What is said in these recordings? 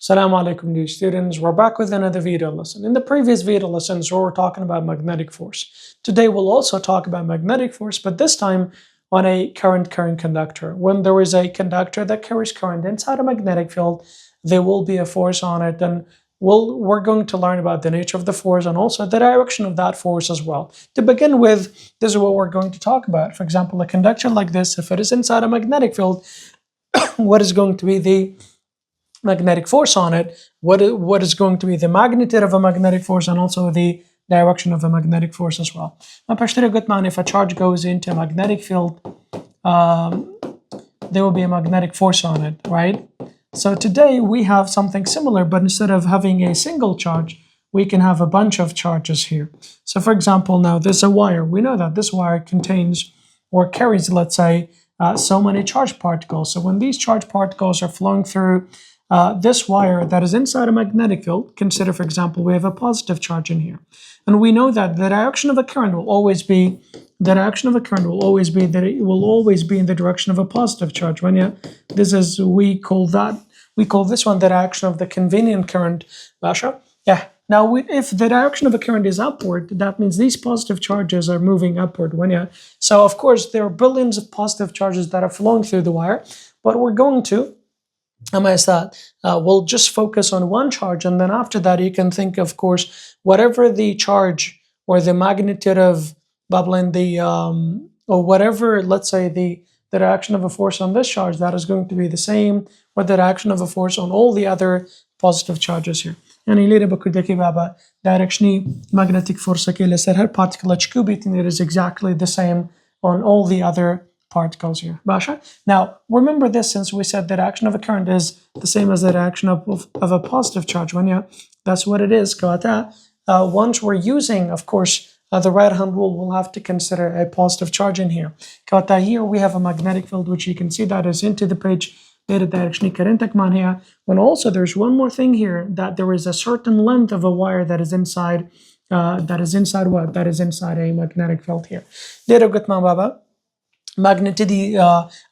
Assalamu alaikum, dear students. We're back with another video lesson. In the previous video lessons, we were talking about magnetic force. Today, we'll also talk about magnetic force, but this time on a current conductor. When there is a conductor that carries current inside a magnetic field, there will be a force on it, and we're going to learn about the nature of the force and also the direction of that force as well. To begin with, this is what we're going to talk about. For example, a conductor like this, if it is inside a magnetic field, what is going to be the magnetic force on it, what is going to be the magnitude of a magnetic force and also the direction of a magnetic force as well. If a charge goes into a magnetic field, there will be a magnetic force on it, right? So today we have something similar, but instead of having a single charge, we can have a bunch of charges here. So for example, now there's a wire. We know that this wire contains or carries, let's say, so many charged particles. So when these charged particles are flowing through this wire that is inside a magnetic field, consider, for example, we have a positive charge in here. And we know that the direction of a current will always be, that it will always be in the direction of a positive charge. This is, we call this one the direction of the convenient current, Basha. Yeah. Now, if the direction of a current is upward, that means these positive charges are moving upward. So, of course, there are billions of positive charges that are flowing through the wire, but we're going to we'll just focus on one charge, and then after that you can think, of course, whatever the charge or the magnitude of bubbling or whatever, let's say the direction of a force on this charge, that is going to be the same with the direction of a force on all the other positive charges here. يعني ليه بكردكي بابا directionally magnetic force كي لسر هر particle it is exactly the same on all the other particles here. Basha. Now, remember this, since we said the direction of a current is the same as the direction of a positive charge. That's what it is. Once we're using, of course, the right-hand rule, we'll have to consider a positive charge in here. Here we have a magnetic field, which you can see that is into the page. When also there's one more thing here, that there is a certain length of a wire that is inside, that is inside a magnetic field here. Magnetity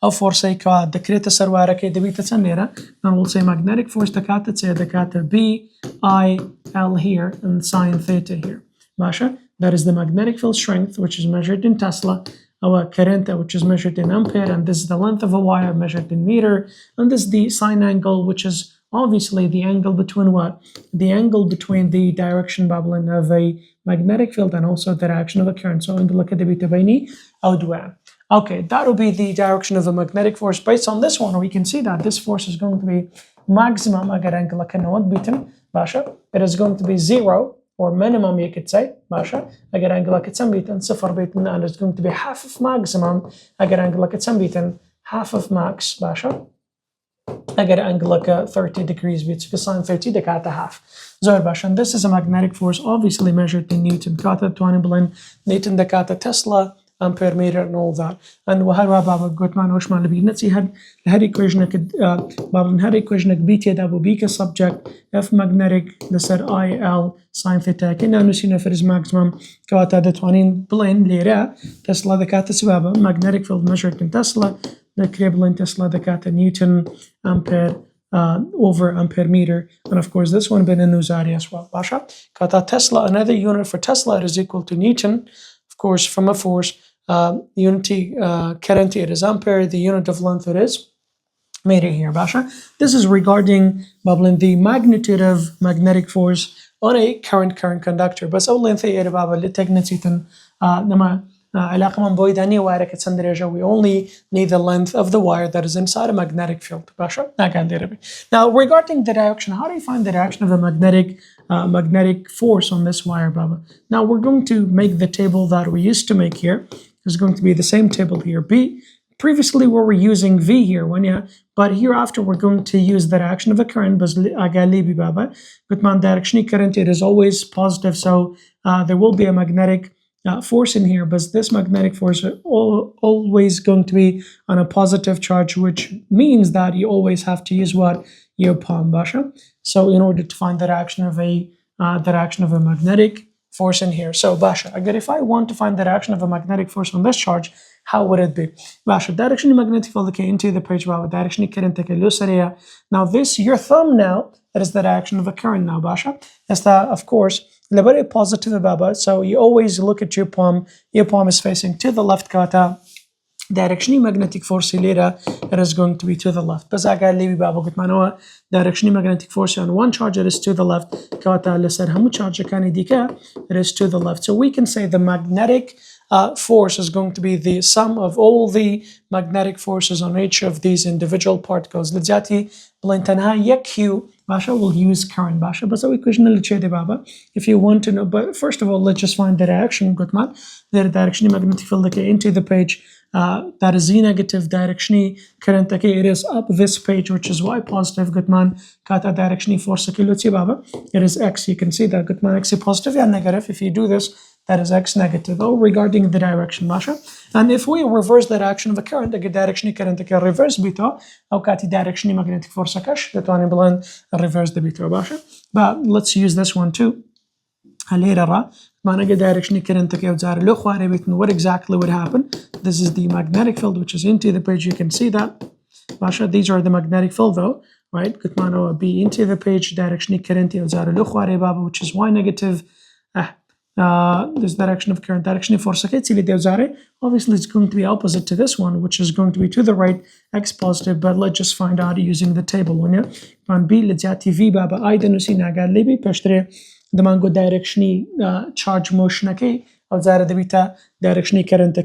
of force decreta sarwara ke debita sanera, and we'll say magnetic force decata say decata BIL here and sine theta here. Basha, that is the magnetic field strength, which is measured in Tesla, our current, which is measured in ampere, and this is the length of a wire measured in meter, and this is the sine angle, which is obviously the angle between what? The angle between the direction bubbling of a magnetic field and also the direction of a current. So angle debita baini awdwa. Okay, that will be the direction of the magnetic force. Based on this one, we can see that this force is going to be maximum. It is going to be 0 or minimum, you could say. And it's going to be half of maximum. Half of max. I get an angle like 30 degrees, which is sine 30 decata half. And this is a magnetic force, obviously measured in Newton. Newton decata Tesla, ampere meter, and all that. And وهذا بابا قطمان وشمال اللي بينتي had equation بابا had equation بيتي that will be a subject F magnetic that said IL sine theta. كنا نسينا for his maximum كواتا the 20 بلين ليرة Tesla the كاتا سبابا magnetic field measured in Tesla the cable Tesla the kata Newton ampere over ampere meter, and of course this one been in Nuzari as well. Basha kata Tesla, another unit for Tesla, it is equal to Newton, of course, from a force. Unity current it is ampere, the unit of length it is meter here. Basha, this is regarding bubbling the magnitude of magnetic force on a current conductor. But أول لنثي إيه بابا لتجنسيتن نما علاقة من بويدانية وير كتسندرجة. We only need the length of the wire that is inside a magnetic field. Basha. Now regarding the direction, how do you find the direction of a magnetic force on this wire, Baba? Now we're going to make the table that we used to make here. It's going to be the same table here. Previously we were using V here, but hereafter we're going to use the direction of a current. But direction current, it is always positive, so there will be a magnetic force in here, but this magnetic force is always going to be on a positive charge, which means that you always have to use what? Your palm, Basha. So in order to find the direction of a magnetic force in here. So Basha, again, if I want to find the direction of a magnetic force on this charge, how would it be? Basha, direction magnetic field into the page direction current. Now this, your thumb now, that is the direction of a current now باشا. That's the, of course, لبري positive بابا. So you always look at your palm is facing to the left كاتا directionally magnetic force later it is going to be to the left. بس قال لي بابا قلت معناها directionally magnetic force on one charge it is to the left كاتا اللي صار هم charge كان يديك it is to the left. So we can say the magnetic force is going to be the sum of all the magnetic forces on each of these individual particles. لذاتي بلنتنها يك Q باشا will use current باشا بس هو equation اللي تشيدي بابا. If you want to know, but first of all let's just find the direction قلت مان the directionally magnetic field into the page that is Z negative directionally current it is up this page which is Y positive good man kata directionally force baba it is X. You can see that good man X positive and negative. If you do this that is X negative regarding the direction masha. And if we reverse the direction of a current the directionally current reverse beta or kati directionally magnetic force kash that one blind reverse the beta basha. But let's use this one too. Directionally current what exactly would happen. This is the magnetic field which is into the page. You can see that these are the magnetic field though, right? Be into the page directionally current which is Y negative. This direction of current directionally force obviously it's going to be opposite to this one which is going to be to the right X positive. But let's just find out using the table the mango directionally charge motion or the beta directionally current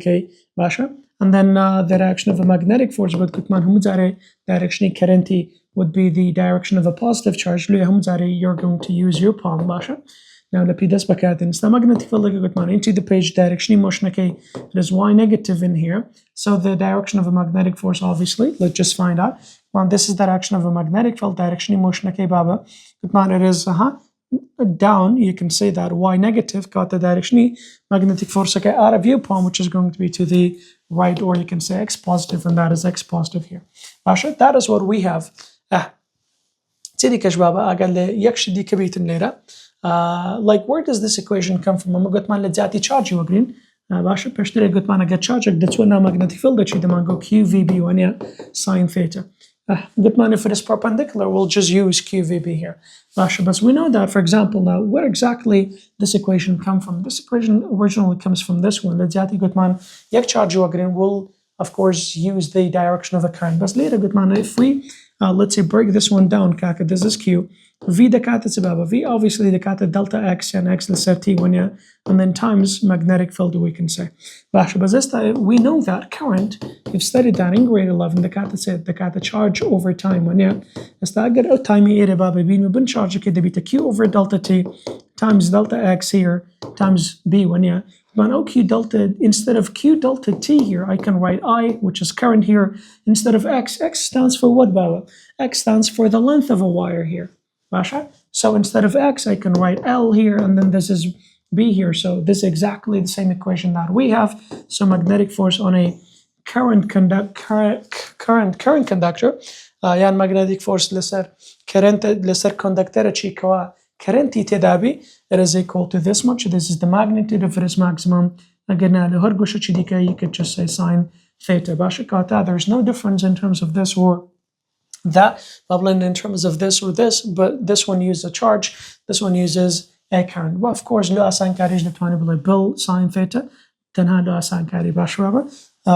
basha. And then the direction of a magnetic force but directionally current would be the direction of a positive charge. You're going to use your palm basha. Now the this bakatin the magnetic field into the page directionally motion it is Y negative in here. So the direction of a magnetic force obviously let's just find out. This is the direction of a magnetic field directionally motion baba. It is down. You can say that Y negative got the directionally magnetic force out of your palm which is going to be to the right, or you can say X positive and that is X positive here. That is what we have. Like where does this equation come from? I'm going to charge you green. Basha peshtere gut man get charge that's when magnetic field that you go QVB when sine theta. Good man, if it is perpendicular, we'll just use QVB here. But we know that, for example, now where exactly this equation come from? This equation originally comes from this one. The Jati good man, yak charge will of course use the direction of the current. But later, good man, if we let's say break this one down, kaka, this is Q. V the kata sababa. V obviously the kata delta X and X the T when you and then times magnetic field we can say. But we know that current, we've studied that in grade 11, the kata said the kata charge over time when you استأجر أو time إيه بابا بين وبين charge كده بيتا Q over delta T times delta X here times B when you but Q delta, instead of Q delta T here, I can write I, which is current here, instead of X. X stands for what, Baba? X stands for the length of a wire here. Basha? So instead of X, I can write L here, and then this is B here. So this is exactly the same equation that we have. So magnetic force on a current conductor, يعني magnetic force lesser conductor كوا current تدابي, it is equal to this much. This is the magnitude of its maximum. Again, you could just say sine theta. There's no difference in terms of this or that, in terms of this or this, but this one uses a charge, this one uses a current. Well, of course, bill sine theta,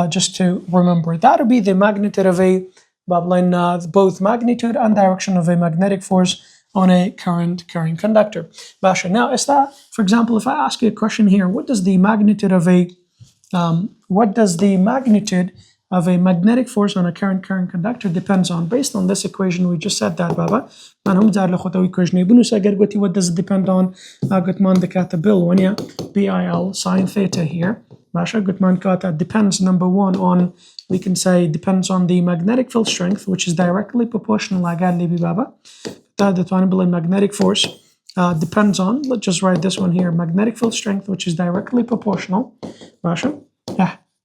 just to remember. That would be the magnitude of a both magnitude and direction of a magnetic force on a current carrying conductor. Now, is that, for example, if I ask you a question here, what does the magnitude of a magnetic force on a current carrying conductor depends on? Based on this equation, we just said that, Baba. What does it depend on? BIL sine theta here. Depends, number one, on, we can say, depends on the magnetic field strength, which is directly proportional. The magnetic force depends on, let's just write this one here, magnetic field strength, which is directly proportional.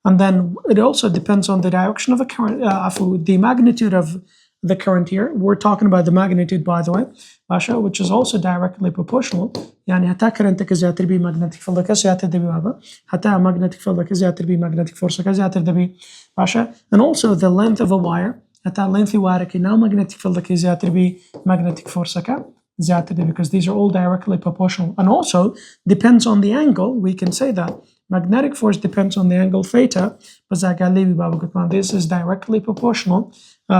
And then it also depends on the direction of the current, the magnitude of the current here. We're talking about the magnitude, by the way, which is also directly proportional. يعني حتى current كزيادة بي magnetic field كزيادة دبي بابا حتى magnetic field كزيادة بي magnetic force كزيادة دبي. And also the length of a wire أتا lengthy واركي now magnetic field كي زيادة بي magnetic force كا زيادة because these are all directly proportional and also depends on the angle. We can say that magnetic force depends on the angle theta. بس قال لي بابا قطمان this is directly proportional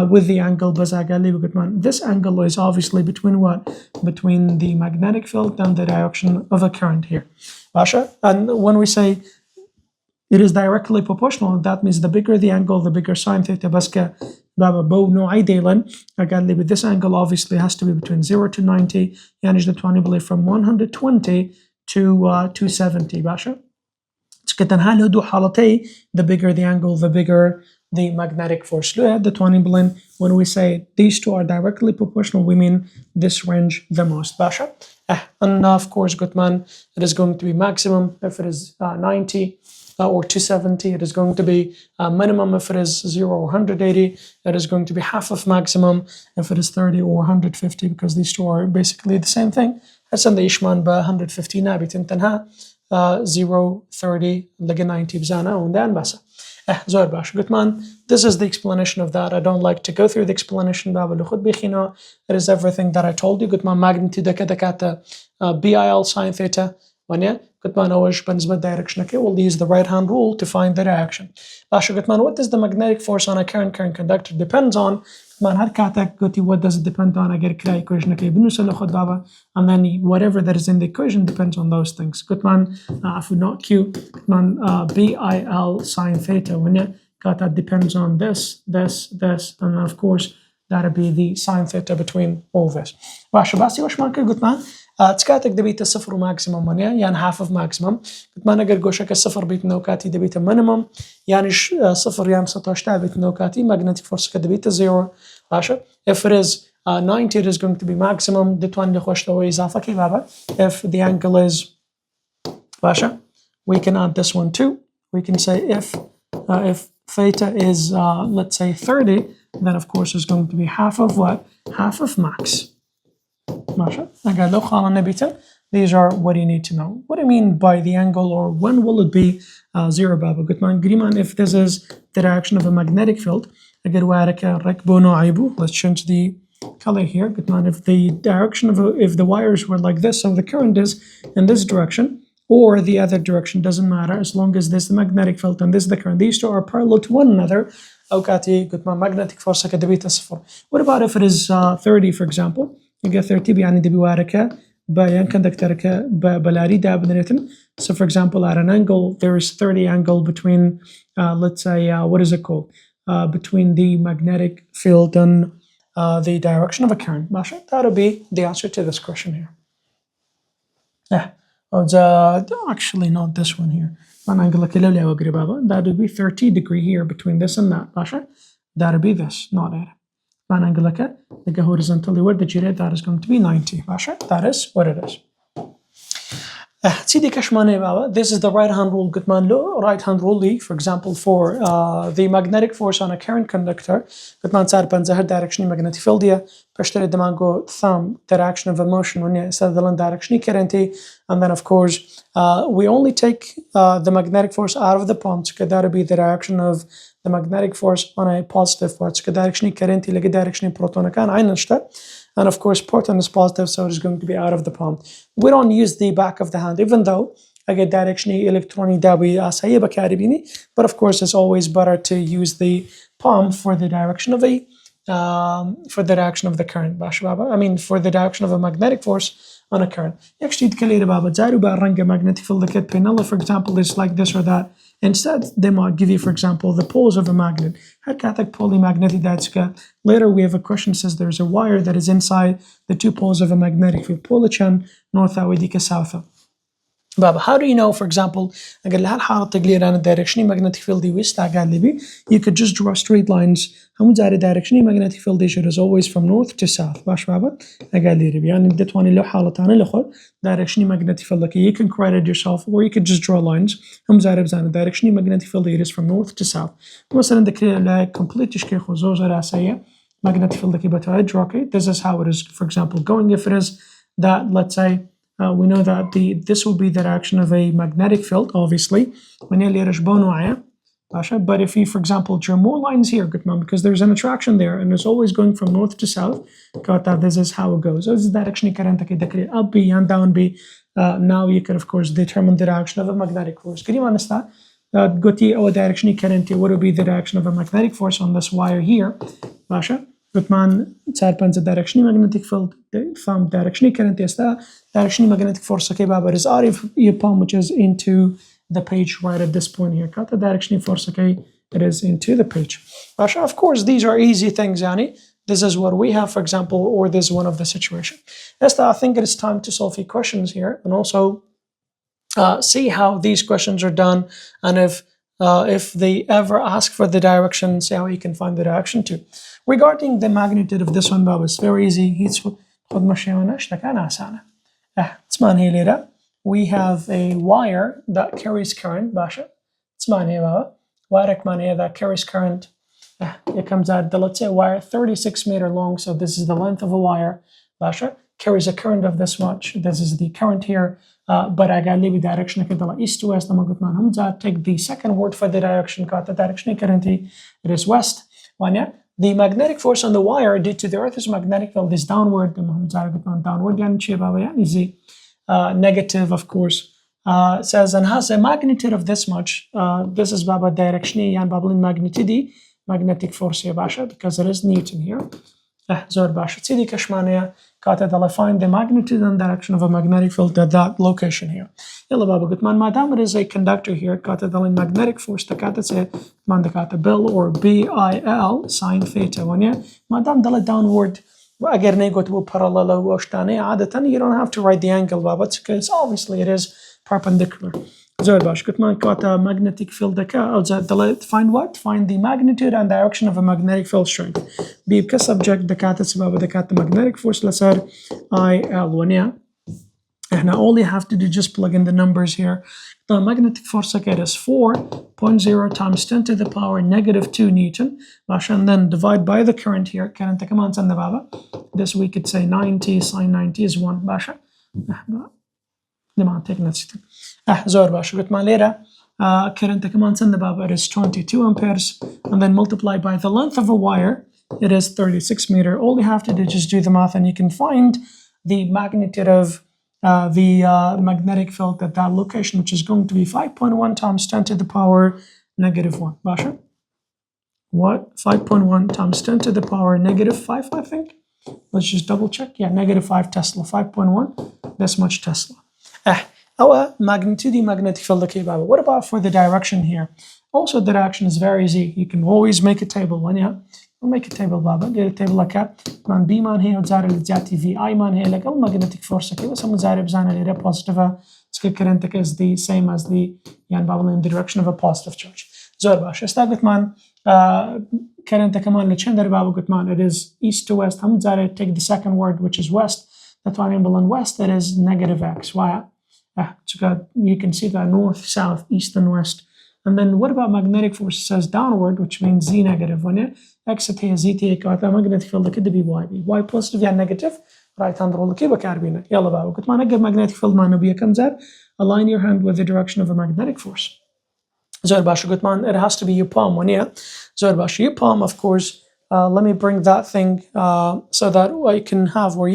with the angle. بس قال لي قطمان this angle is obviously between what? Between the magnetic field and the direction of a current here. Basha? And when we say it is directly proportional, that means the bigger the angle, the bigger sine theta. بس بابا بو نوعي ديلا قال لي this angle obviously has to be between 0 to 90 يعني جدتواني from 120 to 270 باشا. كتن هل هدو حالتي the bigger the angle, the bigger the magnetic force. When we say these two are directly proportional, we mean this range the most باشا. And of course Gutman, it is going to be maximum if it is 90 or 270. It is going to be minimum if it is 0 or 180. It is going to be half of maximum if it is 30 or 150 because these two are basically the same thing. حسن ده يشمل ب 150 نابي تنتنها 0 30 لقى 90 بزانا وندان بس. زور باش Gutman, this is the explanation of that. I don't like to go through the explanation باب اللي خد بيخينا. It is everything that I told you. Gutman magnitude كده كاتا BIL sine theta ونيا Gutman أوش بالنسبة direction okay. We'll use the right hand rule to find the direction. باش Gutman, what does the magnetic force on a current conductor depends on? Gutman هاد كاتك قلتي what does it depend on? أجر كلا equation okay. بنوصل ناخد بابا and then whatever that is in the equation depends on those things. Gutman if we not Q Gutman BIL sine theta ونيا كاتا depends on this and of course that'll be the sine theta between all this. باش باسي وش مانك Gutman تسكاتك دبيت الصفر وماكسيموم ونيا يعني half of maximum. Gutman أجر قوشك الصفر بيت نوكاتي دبيت minimum يعني صفر يعني 16 بيت نوكاتي magnetic force كدبيت 0 باشا. If it is 90 it is going to be maximum. دتوان اللي خوش لو إضافة كي بابا. If the angle is باشا we can add this one too. We can say if theta is let's say 30 then of course is going to be half of what? Half of max. ماشي. أقول لو خلنا نبيته. These are what you need to know. What do you mean by the angle or when will it be 0 بابا Gutman Griman if this is the direction of a magnetic field. أقول وارك ركبو نوعيبو. Let's change the color here. Gutman if the direction of if the wires were like this so the current is in this direction or the other direction doesn't matter as long as this is the magnetic field and this is the current. These two are parallel to one another. أوكاتي Gutman magnetic force كدبيت الصفر. What about if it is 30 for example? يبقى 30 يعني دبي واركة بيان كندكتركة بلاري دابنريتن. So for example at an angle there is 30 angle between let's say what is it called between the magnetic field and the direction of a current. ماشي. That'll be the answer to this question here. Actually not this one here. That would be 30 degree here between this and that. ماشي. That'll be this, not it. The horizontally where the girate that is going to be 90. That is what it is. This is the right hand rule. Gutman lo right hand rule for example for the magnetic force on a current conductor. Gutman صار بنزهر direction magnetic field dia بشتري دماغو thumb direction of a motion when you said the direction current and then of course we only take the magnetic force out of the palm. So that would be the direction of the magnetic force on a positive part. So direction current like direction proton كان عينشته. And of course, proton is positive, so it is going to be out of the palm. We don't use the back of the hand, even though I get direction electronic but of course, it's always better to use the palm for the direction of the current. I mean, for the direction of a magnetic force on a current. Magnetic field, for example, is like this or that. Instead, they might give you, for example, the poles of a magnet. Later, we have a question that says there's a wire that is inside the two poles of a magnetic field. Pole north south. Baba, how do you know, for example, direction magnetic field you could just draw straight lines. Direction magnetic field is always from north to south. Direction magnetic field you can create it yourself or you could just draw lines. Direction magnetic field is from north to south. Complete magnetic field this is how it is, for example, going. If it is that, let's say we know that this will be the direction of a magnetic field, obviously. But if you, for example, draw more lines here, because there's an attraction there and it's always going from north to south, this is how it goes. This is direction current up B and down B. Now you can, of course, determine the direction of a magnetic force. Can you understand? Goti or direction current, what would be the direction of a magnetic force on this wire here? Basha. Gutman the direction magnetic field from direction current is the direction magnetic force. Okay, Baba is Arif Yupam, which is into the page right at this point here. Cut the direction force, okay, it is into the page. Of course, these are easy things, Yani. This is what we have, for example, or this is one of the situation. Esther, I think it is time to solve a few questions here and also see how these questions are done, and if they ever ask for the direction, see how you can find the direction too. Regarding the magnitude of this one, Baba, it's very easy. We have a wire that carries current, Basha. Wire that carries current. It comes out, let's say, a wire 36 meter long. So this is the length of a wire, Basha. Carries a current of this much. This is the current here. But I got the direction east to west. Take the second word for the direction. The direction current, it is west. The magnetic force on the wire due to the Earth's magnetic field is downward. Downward, negative, of course. Says and has a magnitude of this much. This is Baba direction and Baba in magnitude, magnetic force here, Basha, because it is Newton here. Zor Basha. Sidi Kashmania, find the magnitude and direction of a magnetic field at that location here. Yalla Baba Gutman, Madam, it is a conductor here. In magnetic force, the Kata say Mandakata Bill or BIL sine theta. Madam Dala downward. Again, go to parallel. You don't have to write the angle, Baba, because obviously it is perpendicular. Magnetic field. Find what? Find the magnitude and direction of a magnetic field strength. B subject the magnetic force. Let's add IL1. And now all you have to do is just plug in the numbers here. The magnetic force is 4.0 times 10 to the power negative 2 Newton. And then divide by the current here. Current commands and the Baba. This we could say 90 sine 90 is 1. Basha. Zor Basha. Current commands and the Baba, it is 22 amperes. And then multiply by the length of a wire. It is 36 meter. All you have to do is just do the math and you can find the magnitude of the magnetic field at that location, which is going to be 5.1 times 10 to the power negative 1. Basha? What? 5.1 times 10 to the power negative 5, I think. Let's just double check. Yeah, negative 5 Tesla. 5.1, this much Tesla. Our magnitude, magnetic field. Okay, Baba. What about for the direction here? Also, the direction is very easy. You can always make a table. We'll make a table, Baba. Get a table like that. Man B man here, Zara Lizati V. I man here, like all magnetic force. Okay, some Zara Bzana area positive. Current is the same as the Yan Baba in the direction of a positive charge. Zorbash. Start with man. Current command Lechender Baba Gutman. It is east to west. Zara take the second word, which is west. That's why in west it is negative x. Why? You can see that north, south, east, and west. And then what about magnetic force? It says downward, which means z negative. When you exit here, z take out the magnetic field, could be y positive and negative. Right hand roll the key carbine. Yalla Baba. Good man, magnetic field manubia comes out. Align your hand with the direction of a magnetic force. Zorbash Gutman, it has to be your palm one, yeah. Zorbash, your palm, of course. Let me bring that thing so that you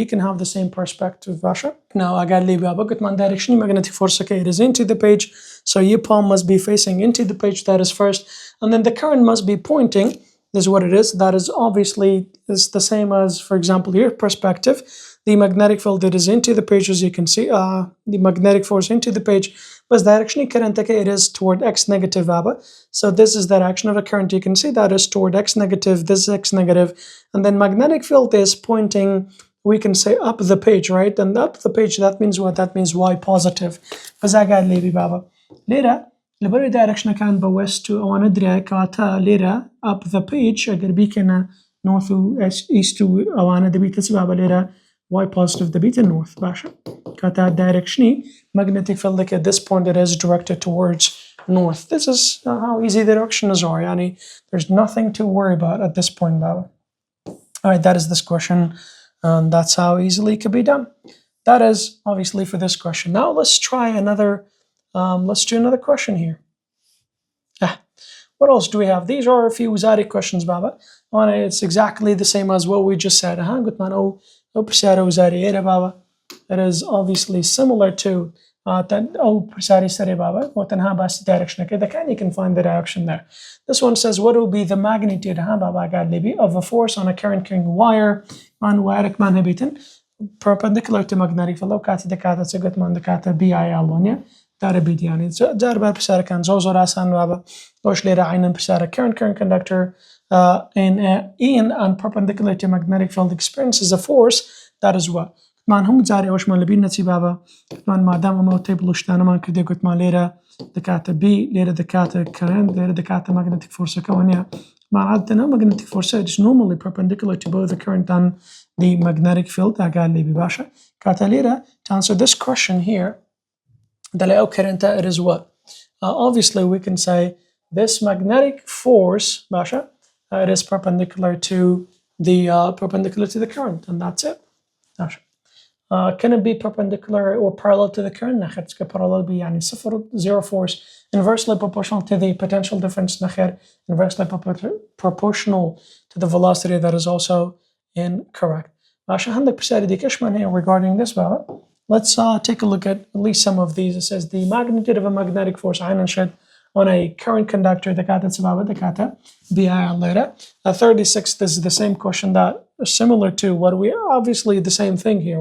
can have the same perspective, Basha. Now I got Libaba Gutman direction magnetic force. Okay, it is into the page. So your palm must be facing into the page, that is first. And then the current must be pointing. This is what it is. That is obviously is the same as, for example, your perspective. The magnetic field that is into the page, as you can see, the magnetic force into the page. But direction current, it is toward x negative, Baba. So this is the direction of the current. You can see that is toward x negative, this is x negative. And then magnetic field is pointing, we can say up the page, right? And up the page, that means what? That means y positive. فزاقال لي Baba. Later, the direction can be west to أوان كاتا later up the page. أقدر بيكنا north to east to أوان دبيت سبابة later y positive the beta north. Basha. Kata direction magnetic field like at this point it is directed towards north. This is how easy the directions are. Yani, there's nothing to worry about at this point, Baba. Alright, that is this question. And that's how easily it could be done. That is obviously for this question. Now let's try another, let's do another question here. What else do we have? These are a few Zari questions, Baba. It's exactly the same as what we just said. Good man. Baba. It is obviously similar to Baba. You can find the direction there. This one says, what will be the magnitude of a force on a current carrying wire perpendicular to magnetic field? BIL Darabit yani Darbar Pisara can Zozora San Baba Oshlera Einen Pisara current conductor in and perpendicular to magnetic field experiences a force that is what man هم زاري وش من لبين نتي بابا man ما دام ما تبلو شتانا man كده قلت ما ليرة دكاتة بي ليرة دكاتة current ليرة دكاتة magnetic force كونيا ما عادنا magnetic force is normally perpendicular to both the current and the magnetic field قال لي بباشا كاتا ليرة to answer this question here it is what? Obviously, we can say this magnetic force, Basha, it is perpendicular to the current, and that's it. Can it be perpendicular or parallel to the current? Parallel be zero force, inversely proportional to the potential difference. Inversely proportional to the velocity. That is also incorrect. Basha, 100% here regarding this, Baba. Let's take a look at least some of these. It says the magnitude of a magnetic force on a current conductor. BIL 36. This is the same question that is similar to what we obviously the same thing here.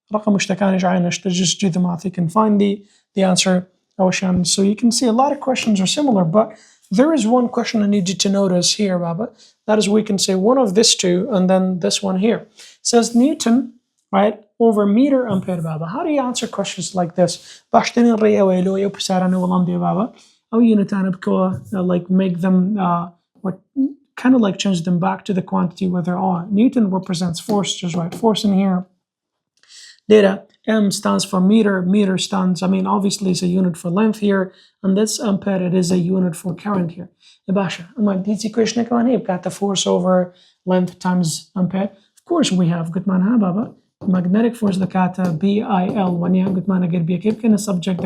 Just do the math. You can find the answer. So you can see a lot of questions are similar, but there is one question I need you to notice here, Baba. That is, we can say one of this two and then this one here. It says Newton, right, over meter ampere, Baba. How do you answer questions like this? Like make them kind of like change them back to the quantity where they are. Newton represents force, just right? Force in here. Data M stands for meter. Meter stands, obviously it's a unit for length here, and this ampere, it is a unit for current here. This equation got the force over length times ampere. Of course we have Baba. Magnetic force BIL can a subject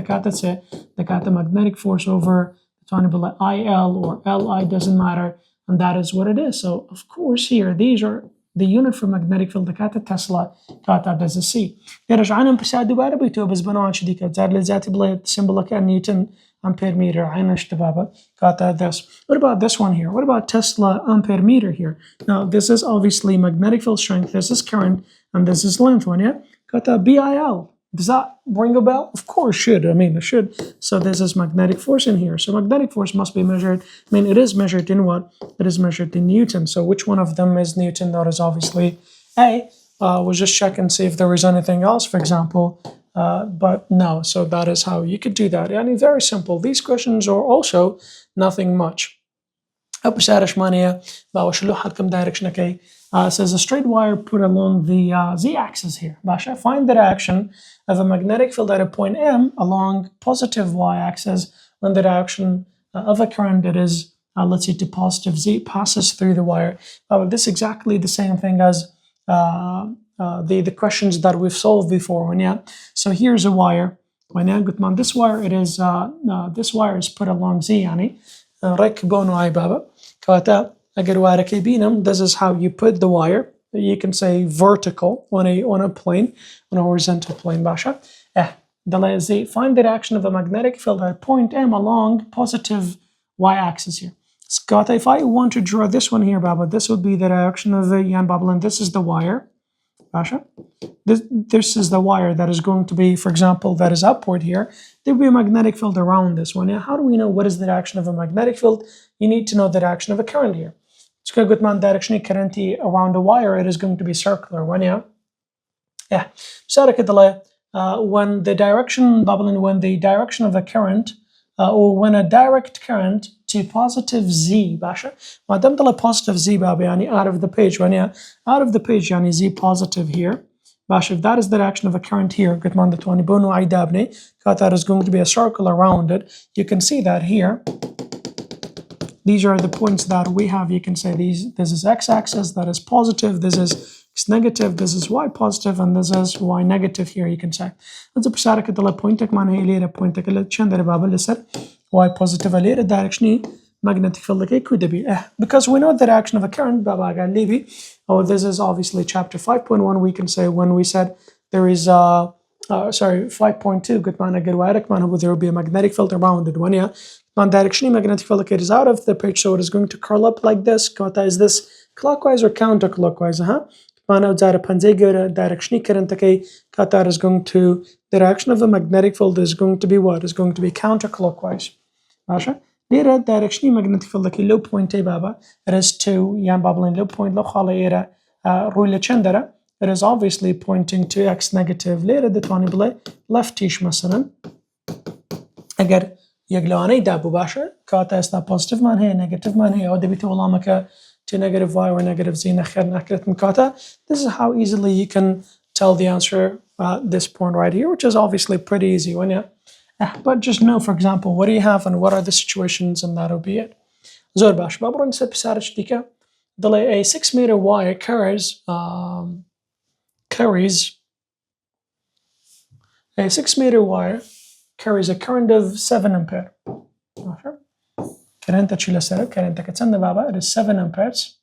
magnetic force over IL or LI, doesn't matter, and that is what it is. So of course here these are the unit for magnetic field Tesla does a C. Symbol Newton ampere meter. What about this one here? What about Tesla ampere meter here? Now this is obviously magnetic field strength, this is current, and this is length one, yeah? BIL. Does that ring a bell? Of course should. It should. So this is magnetic force in here. So magnetic force must be measured. It is measured in what? It is measured in Newton. So which one of them is Newton? That is obviously A. We'll just check and see if there is anything else, for example. But no. So that is how you could do that. Very simple. These questions are also nothing much. Says a straight wire put along the z-axis here. Basha, find the direction of a magnetic field at a point M along positive y-axis when the direction of a current that is, let's say, to positive z passes through the wire. This is exactly the same thing as the questions that we've solved before. So here's a wire. This wire, this wire is put along z. This is how you put the wire. You can say vertical on a plane, on a horizontal plane. Basha. Find the direction of a magnetic field at point M along positive y-axis here. Scott, if I want to draw this one here, Baba, this would be the direction of the yan bubble, and this is the wire. Basha. This is the wire that is going to be, for example, that is upward here. There will be a magnetic field around this one. How do we know what is the direction of a magnetic field? You need to know the direction of a current here. Direction current around the wire, it is going to be circular. When the direction of a current or when a direct current to positive z, Basha. Positive z, out of the page. Out of the page, z positive here. Basha, if that is the direction of a current here, that is going to be a circle around it. You can see that here. These are the points that we have. You can say this is x-axis, that is positive, this is x negative, this is y positive, and this is y negative here, you can say. That's a point y positive direction magnetic field could be because we know the direction of a current this is obviously chapter 5.1 we can say when we said there is 5.2 good man there will be a magnetic field around it one directionally magnetic field is out of the page, so it is going to curl up like this. Is this clockwise or counterclockwise? Directionally current is going to the direction of the magnetic field is going to be what? Is going to be counterclockwise. Directionally magnetic field low point baba. It is 2 yan babbling low point low khala rule chandara. It is obviously pointing to x negative later the 20 leftish مثلا اگر يقلواني دابو باشا كاتا استا positive man هي negative man هي او دبيتو والله مكا to negative y or negative z نخير نكرت مكاتا. This is how easily you can tell the answer at this point right here, which is obviously pretty easy when you but just know for example what do you have and what are the situations and that'll be it. زور باش بابرون نسب بسارش ديكا a 6 meter wire a 6 meter wire carries a current of 7 ampere. It is 7 amperes.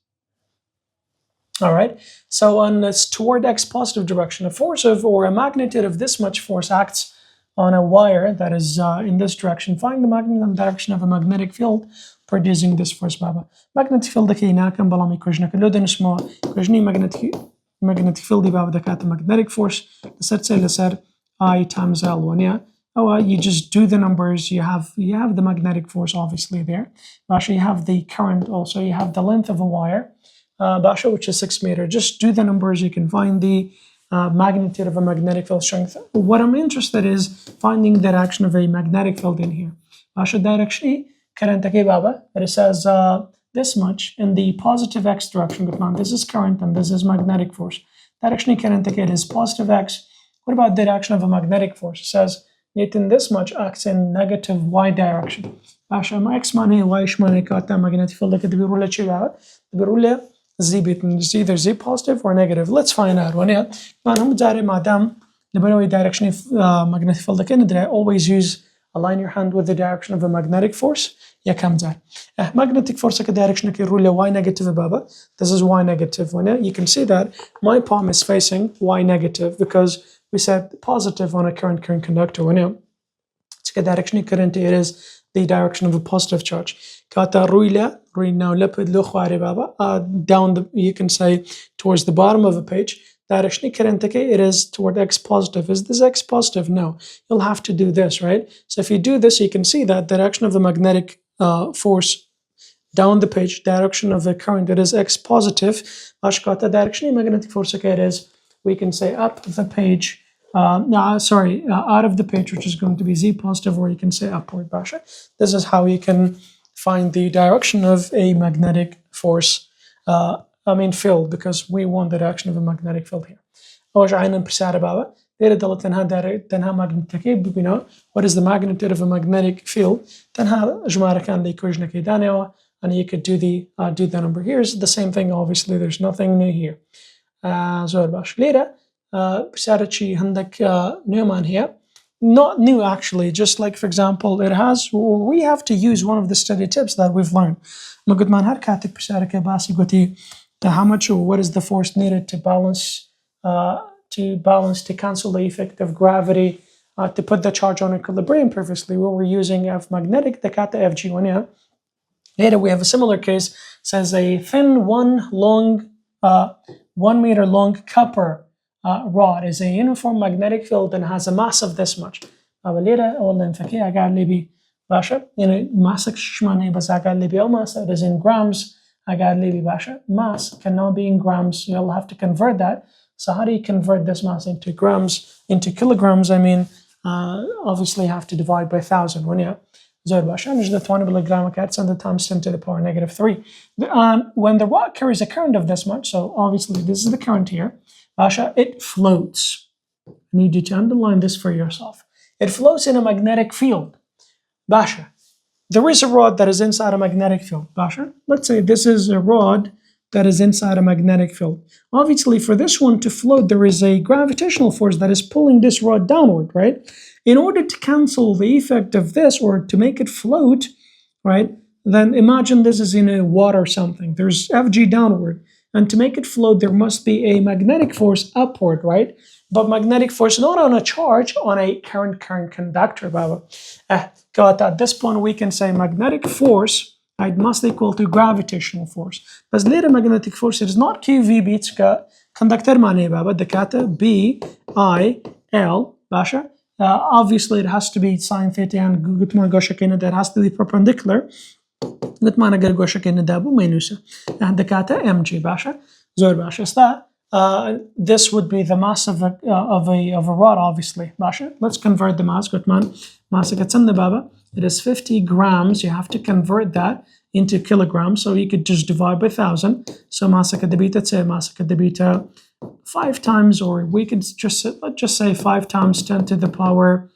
Alright, so on this toward x positive direction, a force of or a magnitude of this much force acts on a wire that is in this direction. Find the magnitude and direction of a magnetic field producing this force baba. Magnetic field كان بلا ميكوجنا كله دنسمو كوجني magnetic field بابا دكات magnetic force لسر I times L one you just do the numbers. You have the magnetic force obviously there. Basha, you have the current also. You have the length of a wire. Basha, which is 6 meters. Just do the numbers. You can find the magnitude of a magnetic field strength. What I'm interested is finding the direction of a magnetic field in here. Basha, direction current baba. It says this much in the positive x direction. This is current and this is magnetic force. Direction current is positive x. What about the direction of a magnetic force? It says in this much acts in negative y direction. عشان ما x معناه y ايش معناه كاتا magnetic field كده بيقول لك شو بيقول لك z either z positive or negative. Let's find out one هم داري ما دام نبغى direction magnetic field كده ندري always use align your hand with the direction of a magnetic force يا كم دار magnetic force كده direction كده يقول y negative بابا. This is y negative one you can see that my palm is facing y negative because we said positive on a current conductor when it's a direction current it is the direction of a positive charge. Kata ruila now lipid baba down the you can say towards the bottom of a page. Direction current it is toward x positive. Is this x positive? No. You'll have to do this, right? So if you do this, you can see that direction of the magnetic force down the page, direction of the current it is x positive. Ashkata direction magnetic force it is we can say up the page, out of the page, which is going to be z positive, or you can say upward. Basha. This is how you can find the direction of a magnetic force, field, because we want the direction of a magnetic field here. What is the magnitude of a magnetic field? And you could do the number. Here's the same thing, obviously, there's nothing new here. Newman here. Not new actually, just like for example, we have to use one of the study tips that we've learned. How much or what is the force needed to balance to cancel the effect of gravity to put the charge on equilibrium perfectly? We were using F magnetic, the kata FG1. Later we have a similar case, says a thin 1 meter long copper rod is a uniform magnetic field and has a mass of this much. Mass it is in grams. Mass cannot be in grams. You'll have to convert that. So how do you convert this mass into grams, into kilograms? Obviously you have to divide by 1,000. When the 20 milligram and the times 10 to the power negative 3. When the rod carries a current of this much, so obviously this is the current here, it floats. I need you to underline this for yourself. It floats in a magnetic field. There is a rod that is inside a magnetic field. Let's say this is a rod that is inside a magnetic field. Obviously, for this one to float, there is a gravitational force that is pulling this rod downward, right? In order to cancel the effect of this or to make it float, right, then imagine this is in a water or something. There's Fg downward. And to make it float, there must be a magnetic force upward, right? But magnetic force not on a charge, on a current conductor, Baba. Got at this point we can say magnetic force it must equal to gravitational force. But later magnetic force it is not QV beats conductor معناه Baba دكاتة B I L باشا. Obviously it has to be sine theta and قلت ما قوشة كنا that has to be perpendicular. قلت ما نقدر قوشة كنا دابو مينوسة. دكاتة MG باشا زور باشا. Is that this would be the mass of a rod obviously باشا. Let's convert the mass. قلت ما mass قتسمنا Baba. It is 50 grams. You have to convert that into kilograms. So you could just divide by 1,000. So massa kadabita, say massa kadabita 5 times, or we could just let's just say 5 times 10 to the power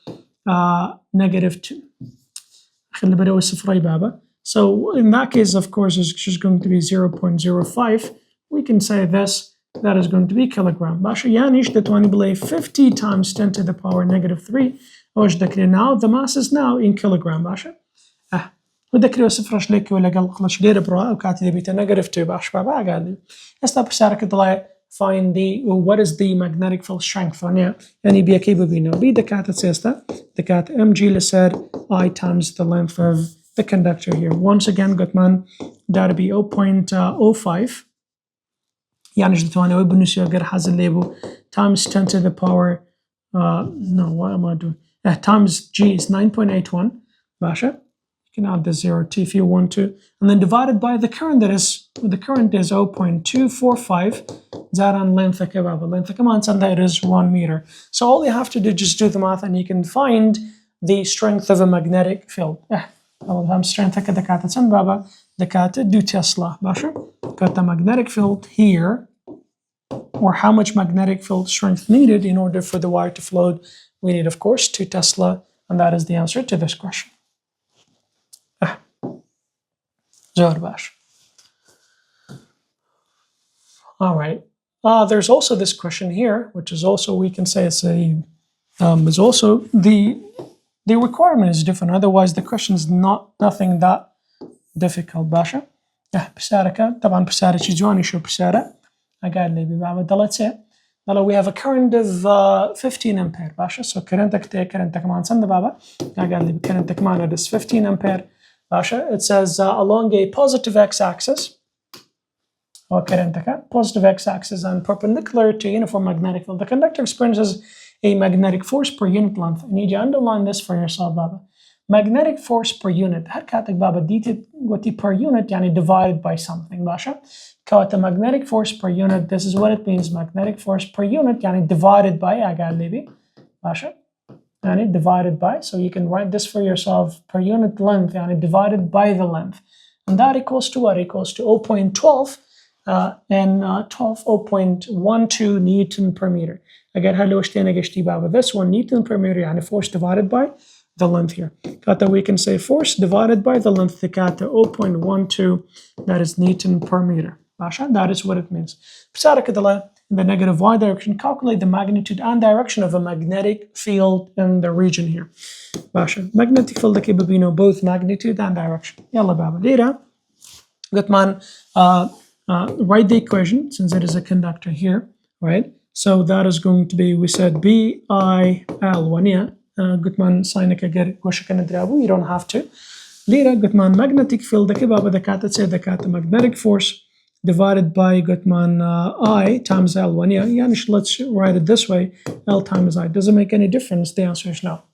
-2. So in that case, of course, it's just going to be 0.05. We can say this, that is going to be kilogram. Basha yanish that one below 50 times 10 to the power -3. Now the mass is now in kilogram باشا. وذكري وصفرش لك ولا قال خلاص دير برا وكاتي بيتا -2 باش بابا قال لي استاب بسارك طلع find the what is the magnetic field strength on it يعني بيا كيبو بينو بي دكاتة سيستا دكاتة mg لسر I times the length of the conductor here. Once again got man that'll be 0.05 يعني جدت وانا وبنسيو غير حازل ليبو times 10 to the power no what am I doing times G is 9.81 Basha. You can add the 0 T if you want to, and then divided by the current that is, the current is 0.245 Zaran length kebaba. Length command and that is 1 meter. So all you have to do just do the math and you can find the strength of a magnetic field. Strength do Tesla Basha. Got the magnetic field here, or how much magnetic field strength needed in order for the wire to float. We need, of course, 2 Tesla, and that is the answer to this question. All right. There's also this question here, which is also, we can say it's a, is also the requirement is different. Otherwise, the question is nothing that difficult. Basha. بسارة طبعا بسارة شجواني شو بسارة. قال لي ببعض let's say. Now we have a current of 15 ampere باشا. So current كمان سند بابا. قال لي current كمان is 15 ampere باشا. It says along a positive x-axis. Or current positive x-axis and perpendicular to uniform magnetic field. The conductor experiences a magnetic force per unit length. I need you to underline this for yourself بابا. Magnetic force per unit. هركاتك بابا دي وتي per unit يعني divided by something باشا. كوات magnetic force per unit. This is what it means. Magnetic force per unit يعني divided by أقال ليبي باشا. يعني divided by. So you can write this for yourself. Per unit length يعني divided by the length. And that equals to what? Equals to 0.12 and 0.12 Newton per meter. Again, hello this 1 Newton per meter يعني force divided by the length here. Kata we can say force divided by the length the kata 0.12 that is Newton per meter. That is what it means. In the negative y direction, calculate the magnitude and direction of a magnetic field in the region here. Magnetic field both magnitude and direction. Yalla baba. Later, Gutman write the equation since it is a conductor here, right? So that is going to be, we said BIL 1 yeah. Gutman sign you don't have to. Later, Gutman magnetic field the cat say the magnetic force divided by Gutman I times L1. Yeah, let's write it this way. L times I. Does it make any difference? The answer is no.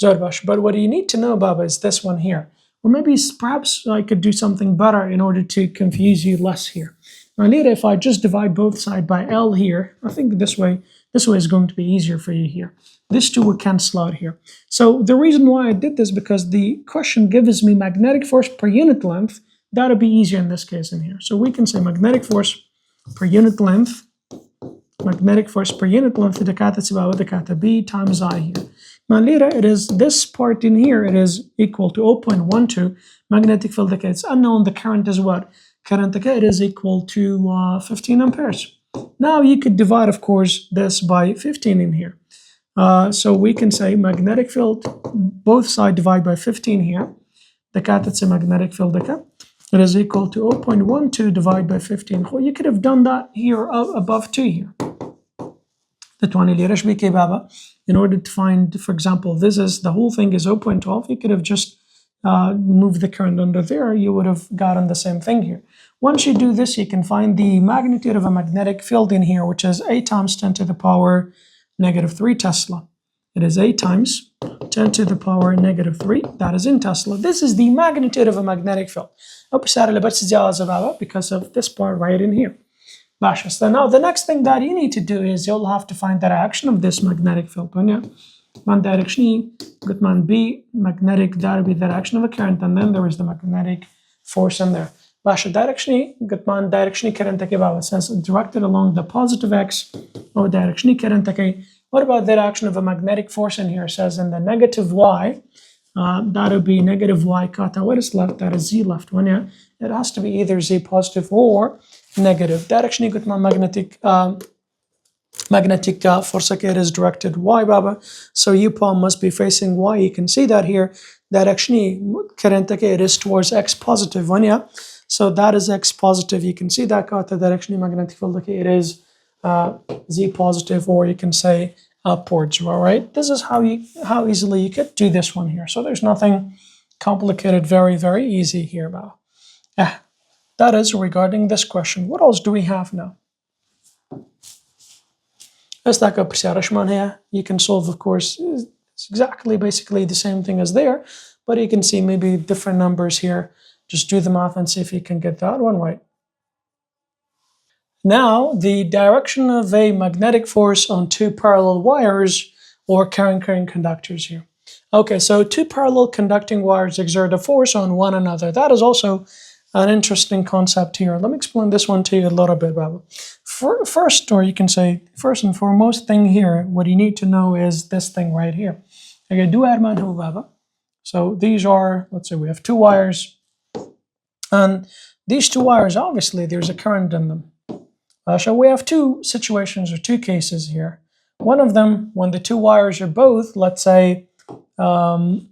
Zorbash. But what you need to know, Baba, is this one here. Or maybe perhaps I could do something better in order to confuse you less here. Now later, if I just divide both sides by L here, I think this way is going to be easier for you here. This two will cancel out here. So the reason why I did this, because the question gives me magnetic force per unit length. That'll be easier in this case in here. So we can say magnetic force per unit length. Magnetic force per unit length the kata B times I here. Now later it is this part in here, it is equal to 0.12 magnetic field. It's unknown. The current is what? Current it is equal to 15 amperes. Now you could divide, of course, this by 15 in here. So we can say magnetic field, both sides divide by 15 here. it's a magnetic field it is equal to 0.12 divided by 15. Well, you could have done that here above 2 here. The 20 ليش بيكي بابا. In order to find, for example, this is the whole thing is 0.12. You could have just moved the current under there. You would have gotten the same thing here. Once you do this, you can find the magnitude of a magnetic field in here, which is 8 times 10 to the power negative 3 Tesla. It is 8 times 10 to the power negative 3. That is in Tesla. This is the magnitude of a magnetic field. Because of this part right in here. So now the next thing that you need to do is you'll have to find the direction of this magnetic field. One direction man B, magnetic, that will be the direction of a current, and then there is the magnetic force in there. Direction man direction current says directed along the positive X or direction current. What about the direction of a magnetic force in here? It says in the negative Y, that would be negative Y kata. What is left? That is Z left one, yeah. It has to be either Z positive or negative. Direction magnetic force is directed Y baba. So U palm must be facing Y. You can see that here. Direction current it is towards X positive one, yeah. So that is X positive. You can see that kata direction magnetic field it is Z positive, or you can say upwards. All right. This is how easily you could do this one here. So there's nothing complicated. Very, very easy here, baba. That is regarding this question. What else do we have now? You can solve, of course, it's exactly basically the same thing as there, but you can see maybe different numbers here. Just do the math and see if you can get that one right. Now, the direction of a magnetic force on two parallel wires or carrying conductors here. Okay, so two parallel conducting wires exert a force on one another. That is also an interesting concept here. Let me explain this one to you a little bit, Baba. First, or you can say, first and foremost thing here, what you need to know is this thing right here. Okay, Baba. So these are, let's say we have two wires, and these two wires, obviously, there's a current in them. So we have two situations or two cases here. One of them, when the two wires are both, let's say, when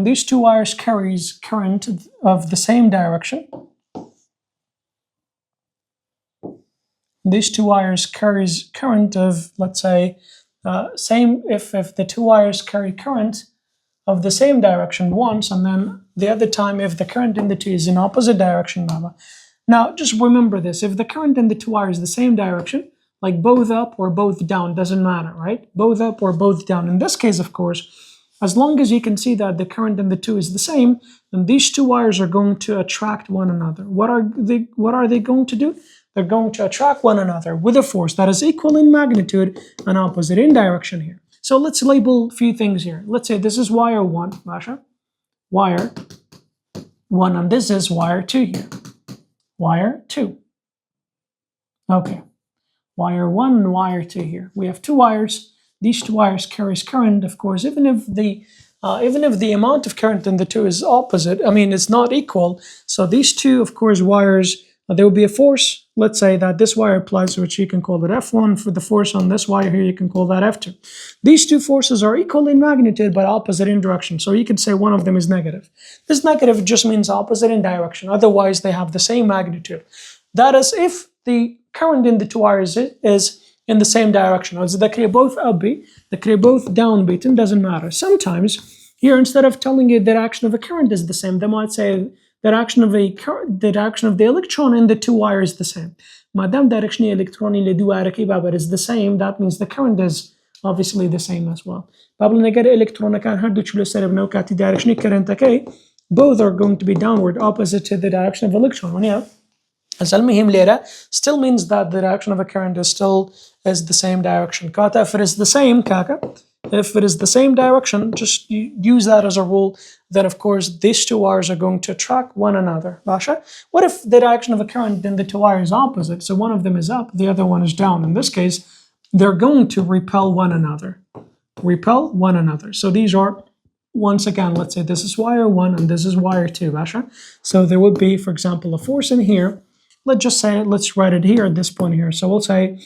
these two wires carries current of the same direction, these two wires carries current of, let's say, if the two wires carry current of the same direction once, and then the other time if the current in the two is in opposite direction, Baba. Now, just remember this. If the current in the two wires is the same direction, like both up or both down, doesn't matter, right? Both up or both down. In this case, of course, as long as you can see that the current in the two is the same, then these two wires are going to attract one another. What are they going to do? They're going to attract one another with a force that is equal in magnitude and opposite in direction here. So let's label a few things here. Let's say this is wire 1, Basha. Wire 1, and this is wire 2 here. Wire 2. Okay. Wire 1 and wire 2 here. We have two wires. These two wires carries current, of course, even if the amount of current in the two is opposite, it's not equal. So these two, of course, wires, there will be a force. Let's say that this wire applies, which you can call it F1. For the force on this wire here, you can call that F2. These two forces are equal in magnitude, but opposite in direction. So you could say one of them is negative. This negative just means opposite in direction. Otherwise, they have the same magnitude. That is, if the current in the two wires is in the same direction. They can both up B, they can both down B, it doesn't matter. Sometimes here, instead of telling you the direction of a current is the same, they might say the direction of the electron in the two wires is the same. Madam direction electron in the two wires is the same, that means the current is obviously the same as well. Both are going to be downward, opposite to the direction of electron. Yeah. Still means that the direction of a current is the same direction. If it is the same, if it is the same direction, just use that as a rule. Then, of course, these two wires are going to attract one another. Basha, what if the direction of a current in the two wires is opposite? So one of them is up, the other one is down. In this case, they're going to repel one another. Repel one another. So these are, once again, let's say this is wire 1 and this is wire 2. Basha. So there would be, for example, a force in here. Let's write it here at this point here. So we'll say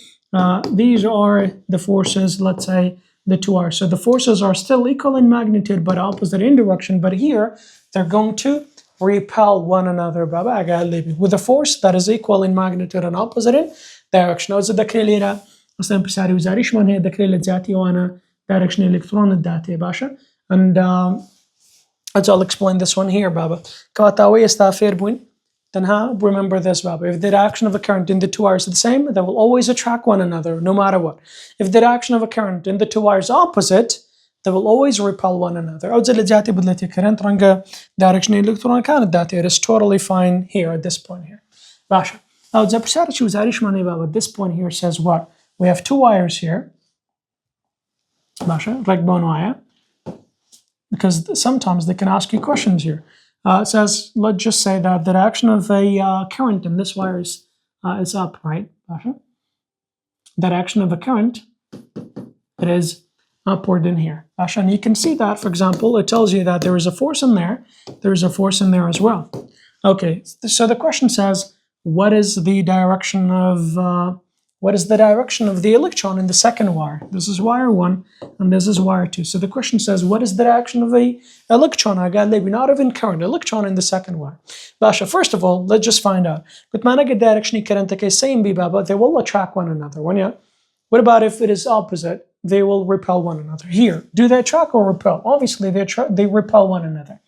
these are the forces, let's say, the two wires. So the forces are still equal in magnitude but opposite in direction, but here they're going to repel one another with a force that is equal in magnitude and opposite in direction. إذا ذكر لي مثلا بسعري وزاريش من هي ذكر لي ذاتي وأنا direction electron الذاتي باشا. And I'll explain this one here بابا. كواتاوي استافير بوين. Then remember this, Baba. If the direction of a current in the two wires is the same, they will always attract one another, no matter what. If the direction of a current in the two wires opposite, they will always repel one another. Direction electron it is totally fine here at this point here. Basha. Now this point here says what? We have two wires here. Basha, ragbon wire. Because sometimes they can ask you questions here. It says, let's just say that the direction of a current in this wire is up, right? The direction of a current, it is upward in here. And you can see that, for example, it tells you that there is a force in there. There is a force in there as well. Okay, so the question says, what is the direction of the electron in the second wire? This is wire 1 and this is wire 2. So the question says, what is the direction of the electron? Not even current, electron in the second wire. Basha, first of all, let's just find out. But direction same baba, they will attract one another. What about if it is opposite? They will repel one another. Here, do they attract or repel? Obviously, they repel one another.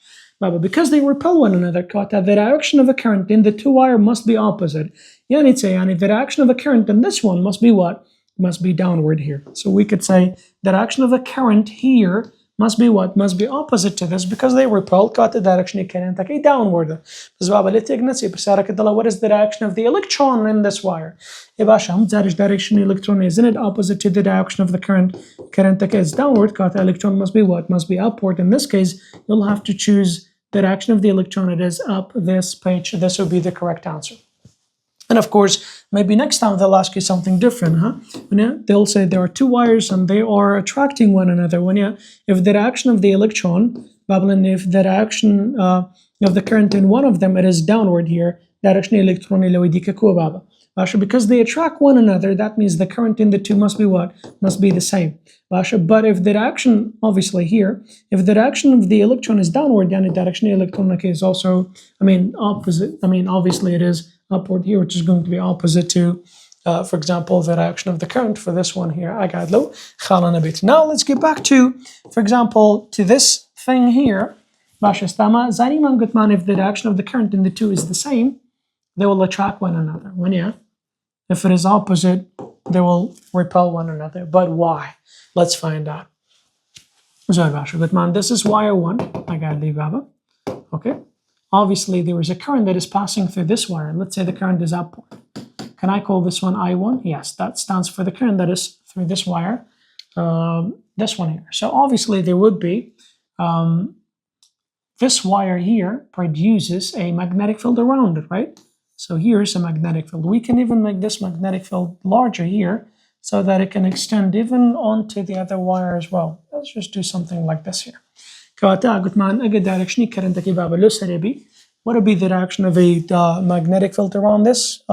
But because they repel one another, the direction of a current in the two wire must be opposite. The direction of a current in this one must be what? Must be downward here. So we could say the direction of a current here must be what? Must be opposite to this because they repel. The direction downward. What is the direction of the electron in this wire? Direction electron isn't it opposite to the direction of the current? Current is downward. The electron must be what? Must be upward. In this case, you'll have to choose the direction of the electron. It is up this page. This will be the correct answer. And of course, maybe next time they'll ask you something different, They'll say there are two wires and they are attracting one another. If the direction of the electron, if the direction of the current in one of them, it is downward here, direction electron because they attract one another, that means the current in the two must be what? Must be the same. But if the direction, obviously here, if the direction of the electron is downward, then the direction of the electron is also, opposite. Obviously it is upward here, which is going to be opposite to, for example, the direction of the current for this one here. Now let's get back to, for example, to this thing here. If the direction of the current in the two is the same, they will attract one another. If it is opposite, they will repel one another. But why? Let's find out. This is wire 1. Okay. Obviously, there is a current that is passing through this wire. Let's say the current is upward. Can I call this one I1? Yes, that stands for the current that is through this wire. This one here. So obviously, there would be this wire here produces a magnetic field around it, right? So here's a magnetic field. We can even make this magnetic field larger here so that it can extend even onto the other wire as well. Let's just do something like this here. What would be the direction of a magnetic field around this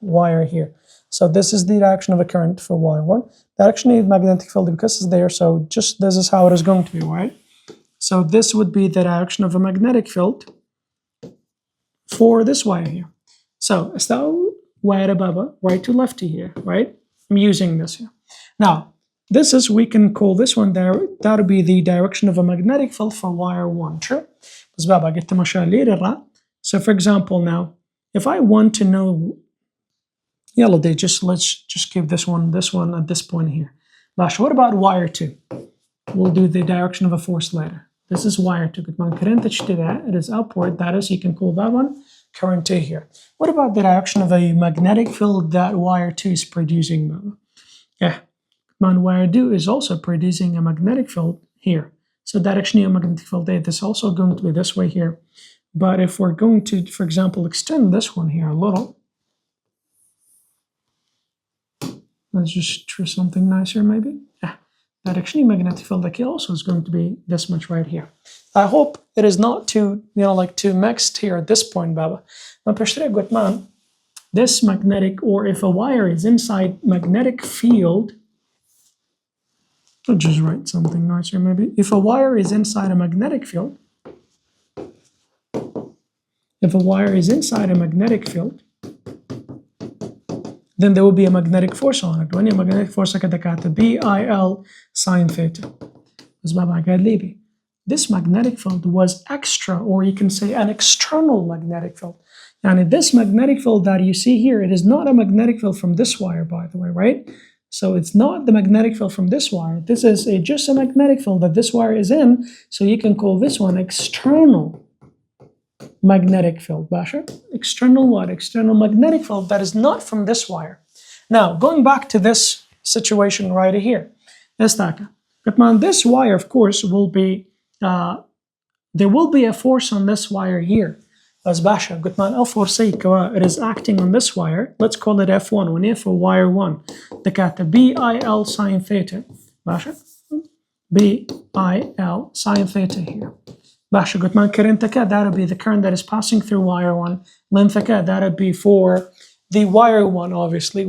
wire here? So this is the direction of a current for wire 1. Direction of magnetic field because it's there, so just this is how it is going to be, right? So this would be the direction of a magnetic field for this wire here. So wire baba, right to lefty here, right? I'm using this here. Now, this is, we can call this one there, that would be the direction of a magnetic field for wire 1, true? So for example now, if I want to know, let's just keep this one at this point here. What about wire 2? We'll do the direction of a force later. This is wire 2. It is upward, that is, you can call that one current 2 here. What about the direction of a magnetic field that wire 2 is producing? Wire 2 is also producing a magnetic field here. So direction of magnetic field A, this is also going to be this way here. But if we're going to, for example, extend this one here a little, let's just try something nicer maybe. Direction of magnetic field A also is going to be this much right here. I hope it is not too, too mixed here at this point, Baba. This magnetic, or if a wire is inside magnetic field, I'll just write something nicer maybe. If a wire is inside a magnetic field, then there will be a magnetic force on it. When a magnetic force كده كاتب BIL sine theta. بس بابا قال لي this magnetic field was extra, or you can say an external magnetic field. And this magnetic field that you see here, it is not a magnetic field from this wire, by the way, right? So it's not the magnetic field from this wire. This is just a magnetic field that this wire is in. So you can call this one external magnetic field, Basha. External what? External magnetic field that is not from this wire. Now, going back to this situation right here. This wire, of course, will be, there will be a force on this wire here. As Basha, it is acting on this wire. Let's call it F1. When for wire 1, the BIL sine theta. Basha, BIL sine theta here. Basha, that would be the current that is passing through wire 1. Length that would be for the wire 1, obviously.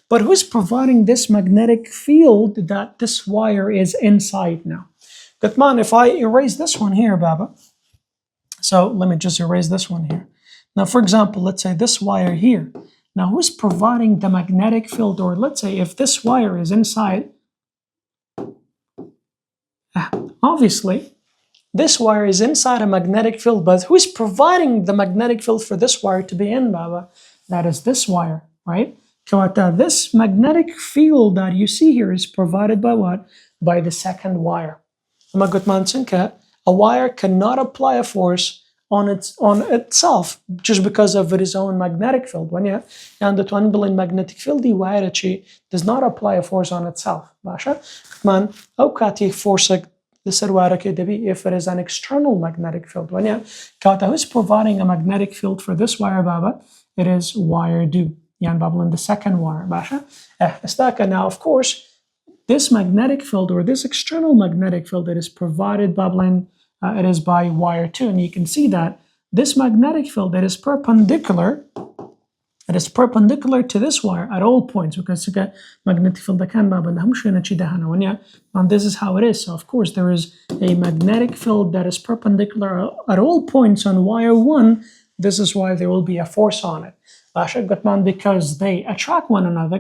But who's providing this magnetic field that this wire is inside now? If I erase this one here, Baba. So let me just erase this one here. Now, for example, let's say this wire here. Now, who's providing the magnetic field? Or let's say if this wire is inside, obviously, this wire is inside a magnetic field, but who's providing the magnetic field for this wire to be in, Baba? That is this wire, right? This magnetic field that you see here is provided by what? By the second wire. A wire cannot apply a force on itself just because of its own magnetic field. And the twin billion magnetic field wire does not apply a force on itself. Force if it is an external magnetic field. Who is providing a magnetic field for this wire, Baba? It is wire 2. The second wire. Now, of course, this magnetic field or this external magnetic field that is provided, it is by wire 2. And you can see that this magnetic field that is perpendicular, it is perpendicular to this wire at all points, because magnetic field and this is how it is. So of course there is a magnetic field that is perpendicular at all points on wire 1. This is why there will be a force on it. Because they attract one another,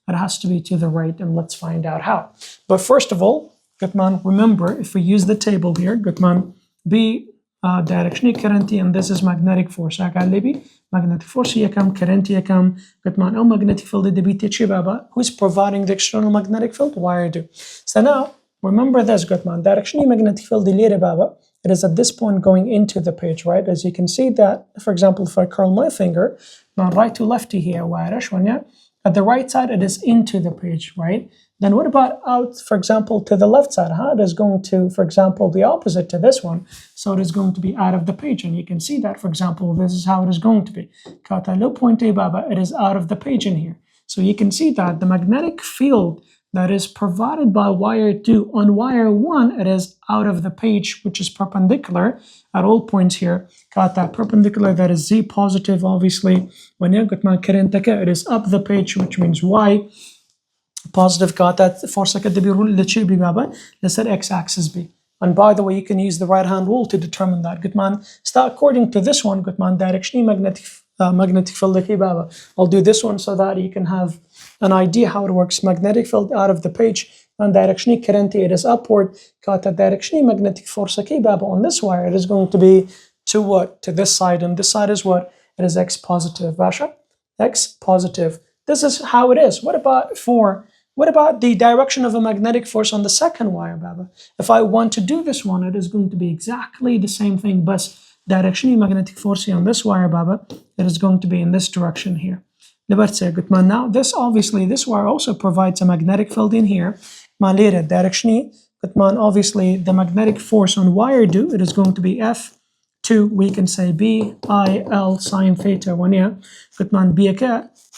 it has to be to the right, and let's find out how. But first of all, remember, if we use the table here, B directionally current, and this is magnetic force. Magnetic force current magnetic field who's providing the external magnetic field? Wire 2. So now remember this, directionally magnetic field it is at this point going into the page, right? As you can see that, for example, if I curl my finger, now right to lefty here, at the right side, it is into the page, right? Then what about out, for example, to the left side? It is going to, for example, the opposite to this one. So it is going to be out of the page. And you can see that, for example, this is how it is going to be. Low point Baba, it is out of the page in here. So you can see that the magnetic field that is provided by wire 2 on wire 1, it is out of the page, which is perpendicular at all points here. That perpendicular, that is Z positive, obviously. When you get my current, it is up the page, which means Y positive. That force let's set x-axis B. And by the way, you can use the right-hand rule to determine that. According to this one, directionally magnetic field. I'll do this one so that you can have an idea how it works. Magnetic field out of the page, and directionally current, it is upward. Directionally magnetic force on this wire, it is going to be to what? To this side, and this side is what? It is x positive. Basha, x positive. This is how it is. What about the direction of a magnetic force on the second wire, Baba? If I want to do this one, it is going to be exactly the same thing, but directionally magnetic force on this wire, Baba, it is going to be in this direction here. Now, this wire also provides a magnetic field in here. Directionally, obviously, the magnetic force on wire 2, it is going to be F2. We can say BIL sine theta 1.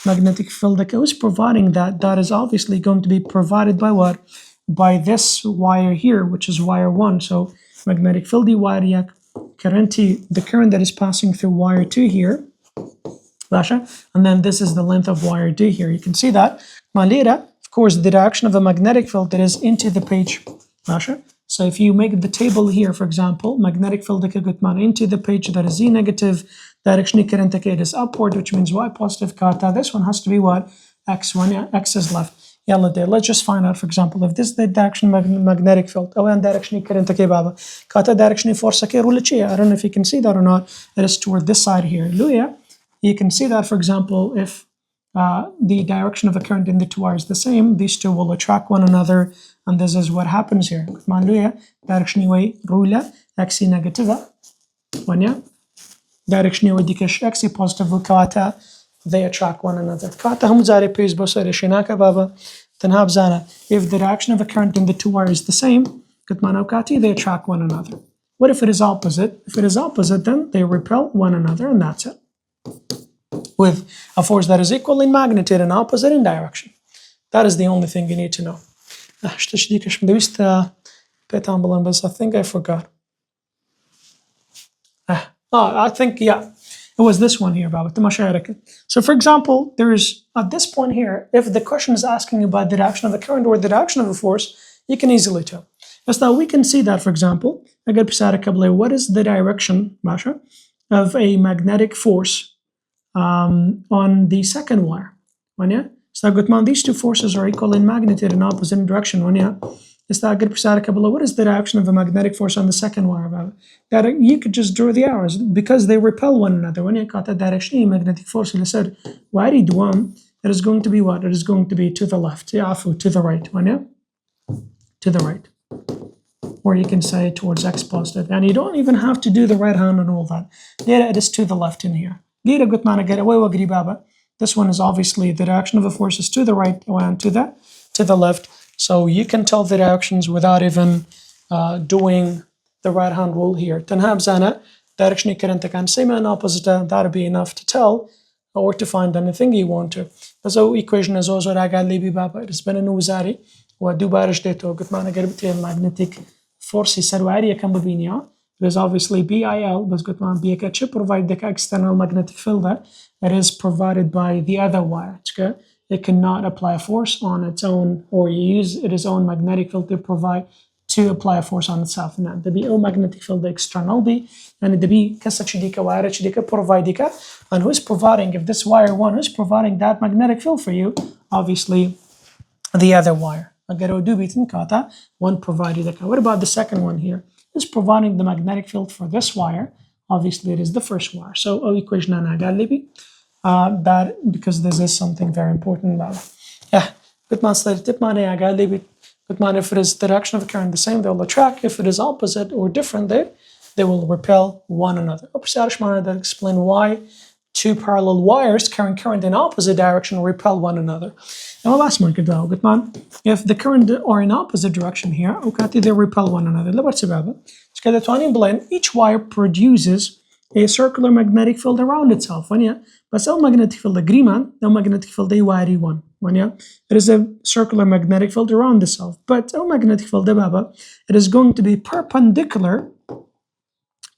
Magnetic field that is providing that is obviously going to be provided by what? By this wire here, which is wire 1. So magnetic field wire current, the current that is passing through wire 2 here. And then this is the length of wire 2 here. You can see that. Of course, the direction of a magnetic field that is into the page. So if you make the table here, for example, magnetic field into the page that is Z negative, direction current is upward, which means Y positive kata. This one has to be what? X1, yeah, X is left. Yalla there. Let's just find out, for example, if this is the direction magnetic field. Oh, and direction current baba. Kata direction force rule. I don't know if you can see that or not. It is toward this side here. Luya, you can see that, for example, if the direction of a current in the two wires is the same, these two will attract one another, and this is what happens here. Direction way rule X negative. One direction way dikash X positive kata. They attract one another. Kata hum zare pays basare shinaka baba. Tanhab zana. If the direction of a current in the two wires is the same, they attract one another. What if it is opposite? If it is opposite, then they repel one another, and that's it. With a force that is equal in magnitude and opposite in direction. That is the only thing you need to know. I think I forgot. I think, yeah, it was this one here, Baba. So for example, there is, at this point here, if the question is asking you about the direction of a current or the direction of a force, you can easily tell. Yes, now we can see that, for example, what is the direction, Basha, of a magnetic force on the second wire? So these two forces are equal in magnitude and opposite in direction. What is the direction of a magnetic force on the second wire? That you could just draw the arrows because they repel one another. When you got that direction, magnetic force, it is going to be what? It is going to be to the left, to the right. To the right. Or you can say towards X positive. And you don't even have to do the right hand and all that. It is to the left in here. This one is obviously the direction of the force is to the right and to the left. So you can tell the directions without even doing the right hand rule here. Tanhab zana, direction current can same and opposite, that'll be enough to tell or to find anything you want to. So equation is also ragal libi baba. It has been a nuzari. Wadu barish deto gutmana garbti magnetic force sarwari kan babinia. It is obviously BIL, but gutman BK provide the external magnetic field that it is provided by the other wire. Okay? It cannot apply a force on its own, or use its own magnetic field to apply a force on itself. Now, the BO magnetic field, the external B, and the B kasachidika wire chidika providika, and who's providing, if this wire one is providing that magnetic field for you, obviously the other wire. One provided. What about the second one here? It's providing the magnetic field for this wire. Obviously, it is the first wire. So, equation that because this is something very important about it. Yeah, if it is the direction of the current the same, they will attract. If it is opposite or different, they will repel one another. That explain why two parallel wires carrying current in opposite direction repel one another. Now, last one, if the current are in opposite direction here, they repel one another. Each wire produces a circular magnetic field around itself. But magnetic field agreement, magnetic field one. It is a circular magnetic field around itself. But magnetic field it is going to be perpendicular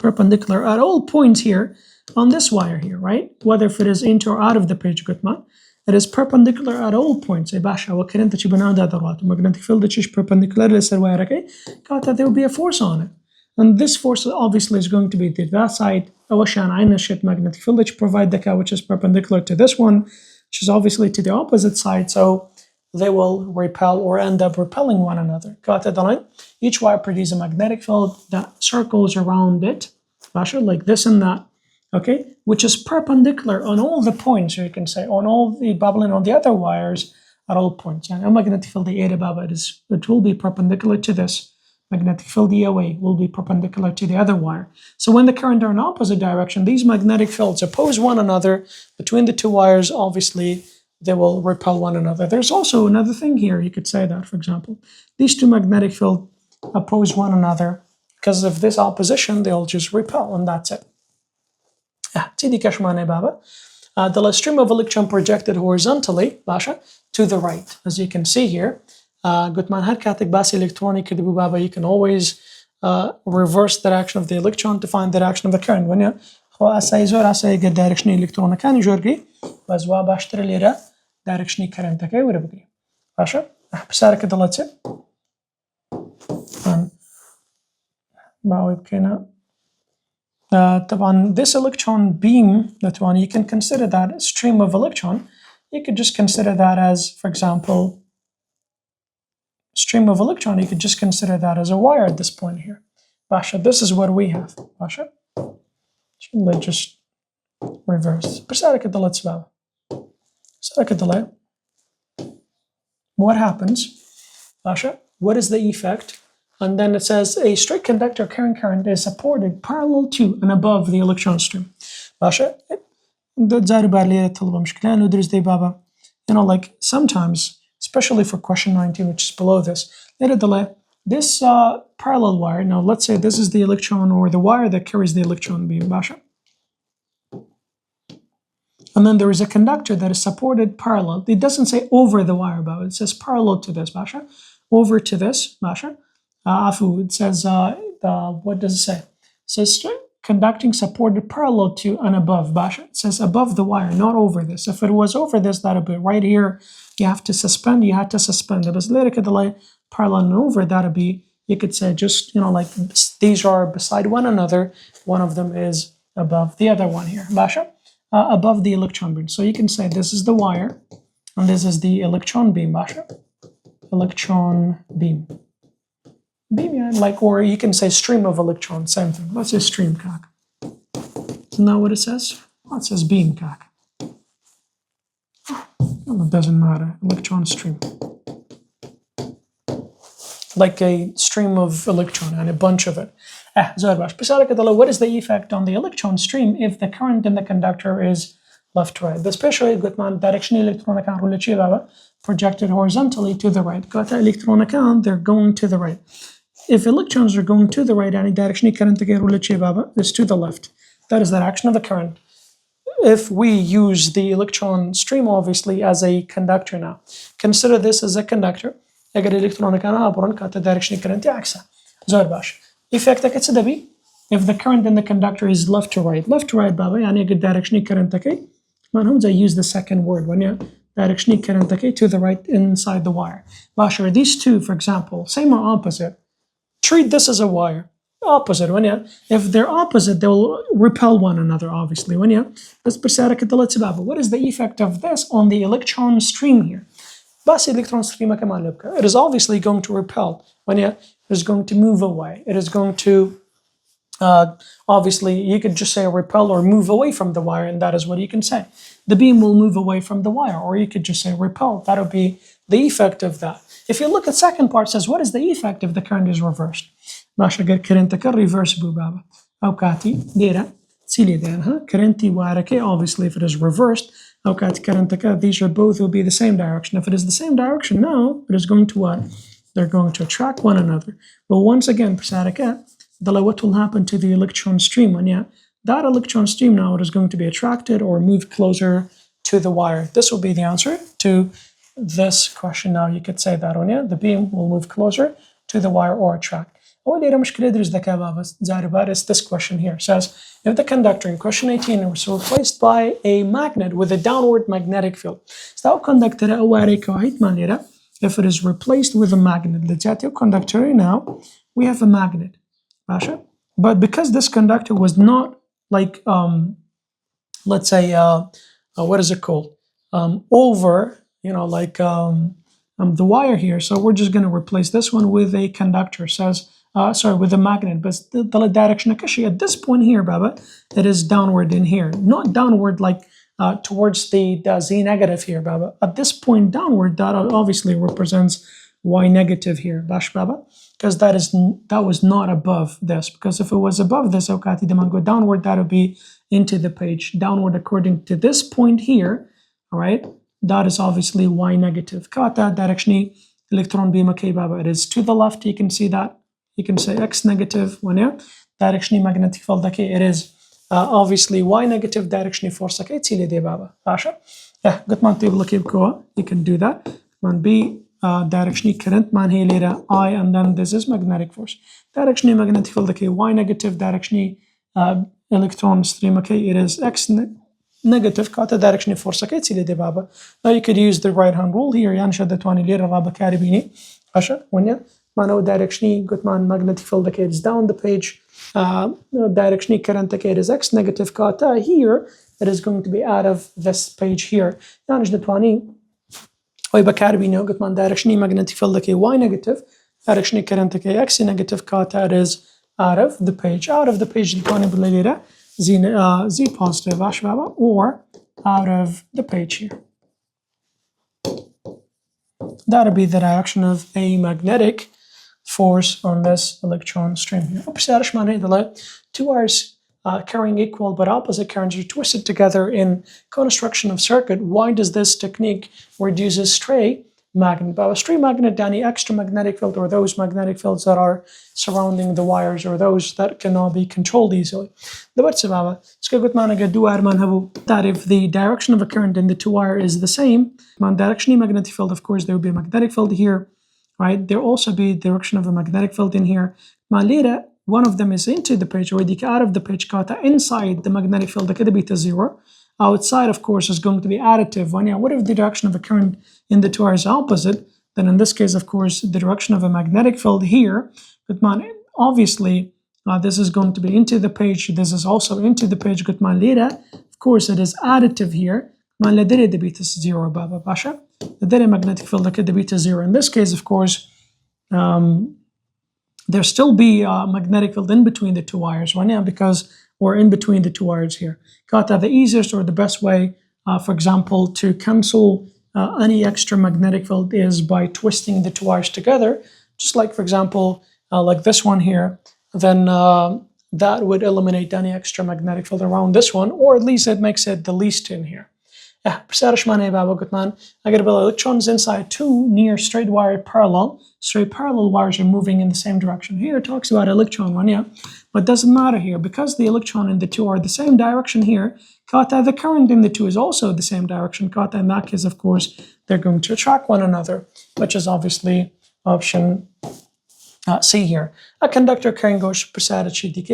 at all points here on this wire here, right? Whether if it is into or out of the page, it is perpendicular at all points. Magnetic field is perpendicular, there will be a force on it. And this force obviously is going to be to that side. Magnetic field which provide which is perpendicular to this one, which is obviously to the opposite side. So they will repel or end up repelling one another. Each wire produces a magnetic field that circles around it, like this and that, okay, which is perpendicular on all the points, or you can say on all the bubbling on the other wires at all points. And magnetic field it will be perpendicular to this. Magnetic field EOA will be perpendicular to the other wire. So when the current are in opposite direction, these magnetic fields oppose one another between the two wires. Obviously, they will repel one another. There's also another thing here. You could say that, for example, these two magnetic fields oppose one another because of this opposition. They'll just repel, and that's it. The stream of electron projected horizontally, to the right, as you can see here. You can always reverse the direction of the electron to find the direction of the current. direction current. باشا بسالك let's say باوي بكينا طبعا this electron beam that one you can consider that a stream of electron. You could just consider that as, for example, stream of electron. You could just consider that as a wire at this point here. Basha, this is what we have. Basha, let's just reverse. What happens? Basha, what is the effect? And then it says a straight conductor carrying current is supported parallel to and above the electron stream. Basha, you know, like sometimes, especially for question 19, which is below this, this parallel wire, now let's say this is the electron or the wire that carries the electron beam, Basha. And then there is a conductor that is supported parallel. It doesn't say over the wire, but it says parallel to this, Basha. Over to this, Basha. It says, what does it say? It says conducting supported parallel to and above, Basha. It says above the wire, not over this. If it was over this, that would be right here. You have to suspend, you had to suspend it. But later, parallel and over, that would be, you could say just, you know, like these are beside one another. One of them is above the other one here, Basha. Above the electron beam. So you can say this is the wire, and this is the electron beam, Basha. Electron beam. Beam, yeah, like, or you can say stream of electrons, same thing. Let's say stream, kak. Isn't that what it says? Oh, it says beam, kak. Well, it doesn't matter. Electron stream. Like a stream of electron and a bunch of it. What is the effect on the electron stream if the current in the conductor is left to right? Especially direction electron projected horizontally to the right. They're going to the right. If electrons are going to the right, any direction current is to the left. That is the direction of the current. If we use the electron stream, obviously, as a conductor now, consider this as a conductor. Effect if the current in the conductor is left to right, baba, يعني direction current I use the second word when you direction current to the right inside the wire. Basher, these two, for example, same or opposite. Treat this as a wire. Opposite when you, if they're opposite, they will repel one another, obviously. When you, what is the effect of this on the electron stream here? It is obviously going to repel when you. It is going to move away. It is going to, obviously, you could just say repel or move away from the wire, and that is what you can say. The beam will move away from the wire, or you could just say repel. That would be the effect of that. If you look at second part, it says, what is the effect if the current is reversed? Reverse baba. Obviously, if it is reversed, these are both will be the same direction. If it is the same direction now, it is going to what? They're going to attract one another. But once again, what will happen to the electron stream when that electron stream now is going to be attracted or moved closer to the wire. This will be the answer to this question. Now you could say that on the beam will move closer to the wire or attract. Is this question here. It says if the conductor in question 18 was replaced by a magnet with a downward magnetic field. If it is replaced with a magnet, conductor now we have a magnet. But because this conductor was not like let's say what is it called? Over, you know, like the wire here. So we're just going to replace this one with a conductor. It says with a magnet. But the direction at this point here, Baba, it is downward in here. Not downward like towards the Z negative here, Baba. At this point downward, that obviously represents Y negative here, Bash Baba. Because that was not above this. Because if it was above this, go downward, that would be into the page. Downward according to this point here, all right? That is obviously Y negative. Direction electron beam, Baba. It is to the left, you can see that. You can say X negative when direction magnetic field, it is obviously Y negative direction force, Baba. You can do that. Man B direction current man here later I, and then this is magnetic force. Direction magnetic field, Y negative direction electron stream, it is X negative كاتا direction فرصة كيتسي لدي بابا. Now you could use the right hand rule here يعني شدت واني ليرة رابا كاربيني عشان ونيا ما نو direction قلت ما magnetic field is down the page direction current is x negative kata here it is going to be out of this page here يعني شدت واني ويبقى كاربيني قلت ما direction magnetic field y negative direction current x negative kata it is out of the page الثاني بالليلة z positive or out of the page here. That'll be the direction of a magnetic force on this electron stream here. Two wires carrying equal but opposite currents are twisted together in construction of circuit. Why does this technique reduce stray magnet? A stray magnet any extra magnetic field or those magnetic fields that are surrounding the wires or those that cannot be controlled easily. That if the direction of a current in the two wire is the same, direction magnetic field, of course, there will be a magnetic field here, right? There will also be direction of a magnetic field in here. Later, one of them is into the page, or out of the page, inside the magnetic field, the 0. Outside, of course, is going to be additive. What if the direction of a current in the two wires is opposite? Then in this case, of course, the direction of a magnetic field here, but obviously, this is going to be into the page. This is also into the page. Of course, it is additive here. 0 بابا باشا. The magnetic field the 0. In this case, of course, there still be a magnetic field in between the two wires because we're in between the two wires here. The easiest or the best way, for example, to cancel any extra magnetic field is by twisting the two wires together. Just like, for example, like this one here, then that would eliminate any extra magnetic field around this one, or at least it makes it the least in here. I get electrons inside two near straight parallel wires are moving in the same direction. Here it talks about electron one, but doesn't matter here because the electron in the two are the same direction here. The current in the two is also the same direction. In that case, of course, they're going to attract one another, which is obviously option C here. A conductor carrying gosh prasad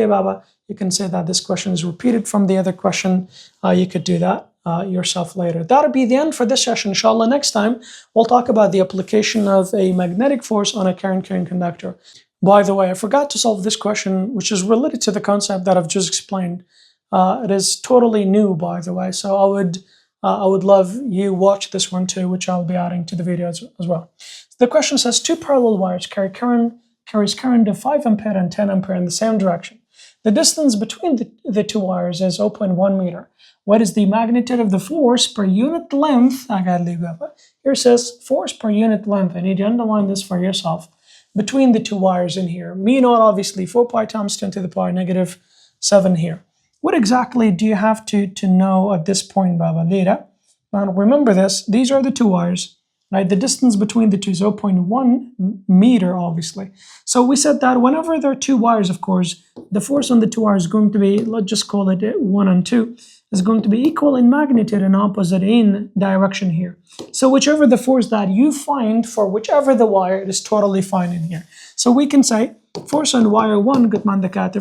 baba. You can say that this question is repeated from the other question. You could do that yourself later. That'll be the end for this session. Inshallah, next time we'll talk about the application of a magnetic force on a current carrying conductor. By the way, I forgot to solve this question, which is related to the concept that I've just explained. It is totally new, by the way, so I would love you watch this one too, which I'll be adding to the video as well. The question says two parallel wires carries current of 5 ampere and 10 ampere in the same direction. The distance between the two wires is 0.1 meter. What is the magnitude of the force per unit length? Here it says force per unit length. I need you to underline this for yourself. Between the two wires in here. Me naught, obviously, 4 pi times 10 to the power negative 7 here. What exactly do you have to know at this point, Baba? Later. Now remember this. These are the two wires. Right? The distance between the two is 0.1 meter, obviously. So we said that whenever there are two wires, of course, the force on the two wires is going to be, let's just call it 1 and 2, is going to be equal in magnitude and opposite in direction here. So whichever the force that you find for whichever the wire, it is totally fine in here. So we can say force on wire 1,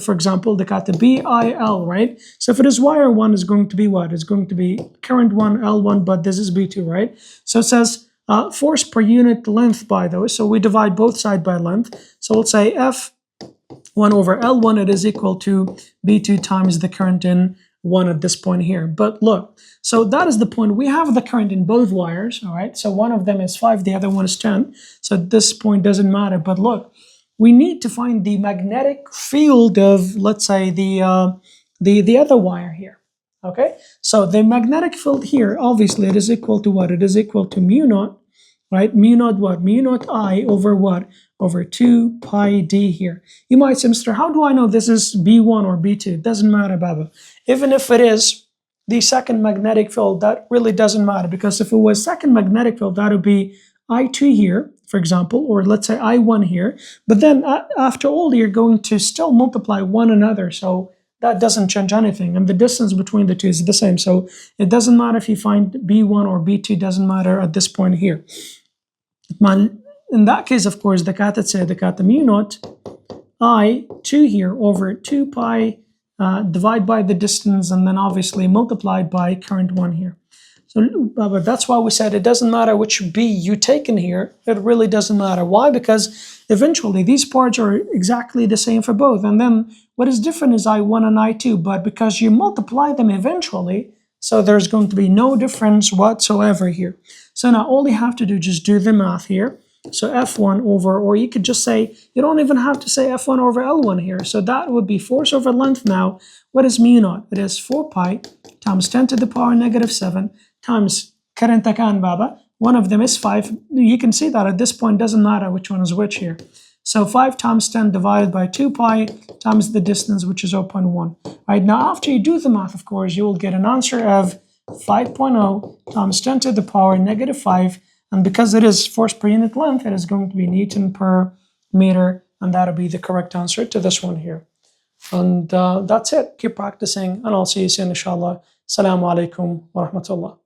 for example, the BIL, right? So if it is wire 1, is going to be what? It's going to be current 1, L1, but this is B2, right? So it says force per unit length by those. So we divide both sides by length. So let's say F1 over L1, it is equal to B2 times the current in 1 at this point here. But look, so that is the point. We have the current in both wires, all right? So one of them is 5, the other one is 10. So this point doesn't matter. But look, we need to find the magnetic field of, let's say, the other wire here. Okay, so the magnetic field here, obviously, it is equal to what? It is equal to mu naught, right? Mu naught what? Mu naught I over what? Over 2 pi d here. You might say, Mr., how do I know this is B1 or B2? It doesn't matter, Baba. Even if it is the second magnetic field, that really doesn't matter, because if it was second magnetic field, that would be I2 here, for example, or let's say I1 here. But then after all, you're going to still multiply one another. So that doesn't change anything, and the distance between the two is the same. So it doesn't matter if you find B1 or B2, doesn't matter at this point here. In that case, of course, the mu naught I2 here over 2 pi divide by the distance, and then obviously multiplied by current 1 here. So, but that's why we said it doesn't matter which B you take in here. It really doesn't matter. Why? Because eventually these parts are exactly the same for both. And then what is different is I1 and I2. But because you multiply them eventually, so there's going to be no difference whatsoever here. So now all you have to do, just do the math here. So F1 over, or you could just say, you don't even have to say F1 over L1 here. So that would be force over length now. What is mu naught? It is 4 pi times 10 to the power negative 7 times current takan baba. One of them is 5. You can see that at this point doesn't matter which one is which here. So 5 times 10 divided by 2 pi times the distance, which is 0.1. Right, now after you do the math, of course, you will get an answer of 5.0 times 10 to the power negative 5. And because it is force per unit length, it is going to be Newton per meter. And that'll be the correct answer to this one here. And that's it. Keep practicing, and I'll see you soon, inshallah. Assalamu alaikum wa rahmatullah.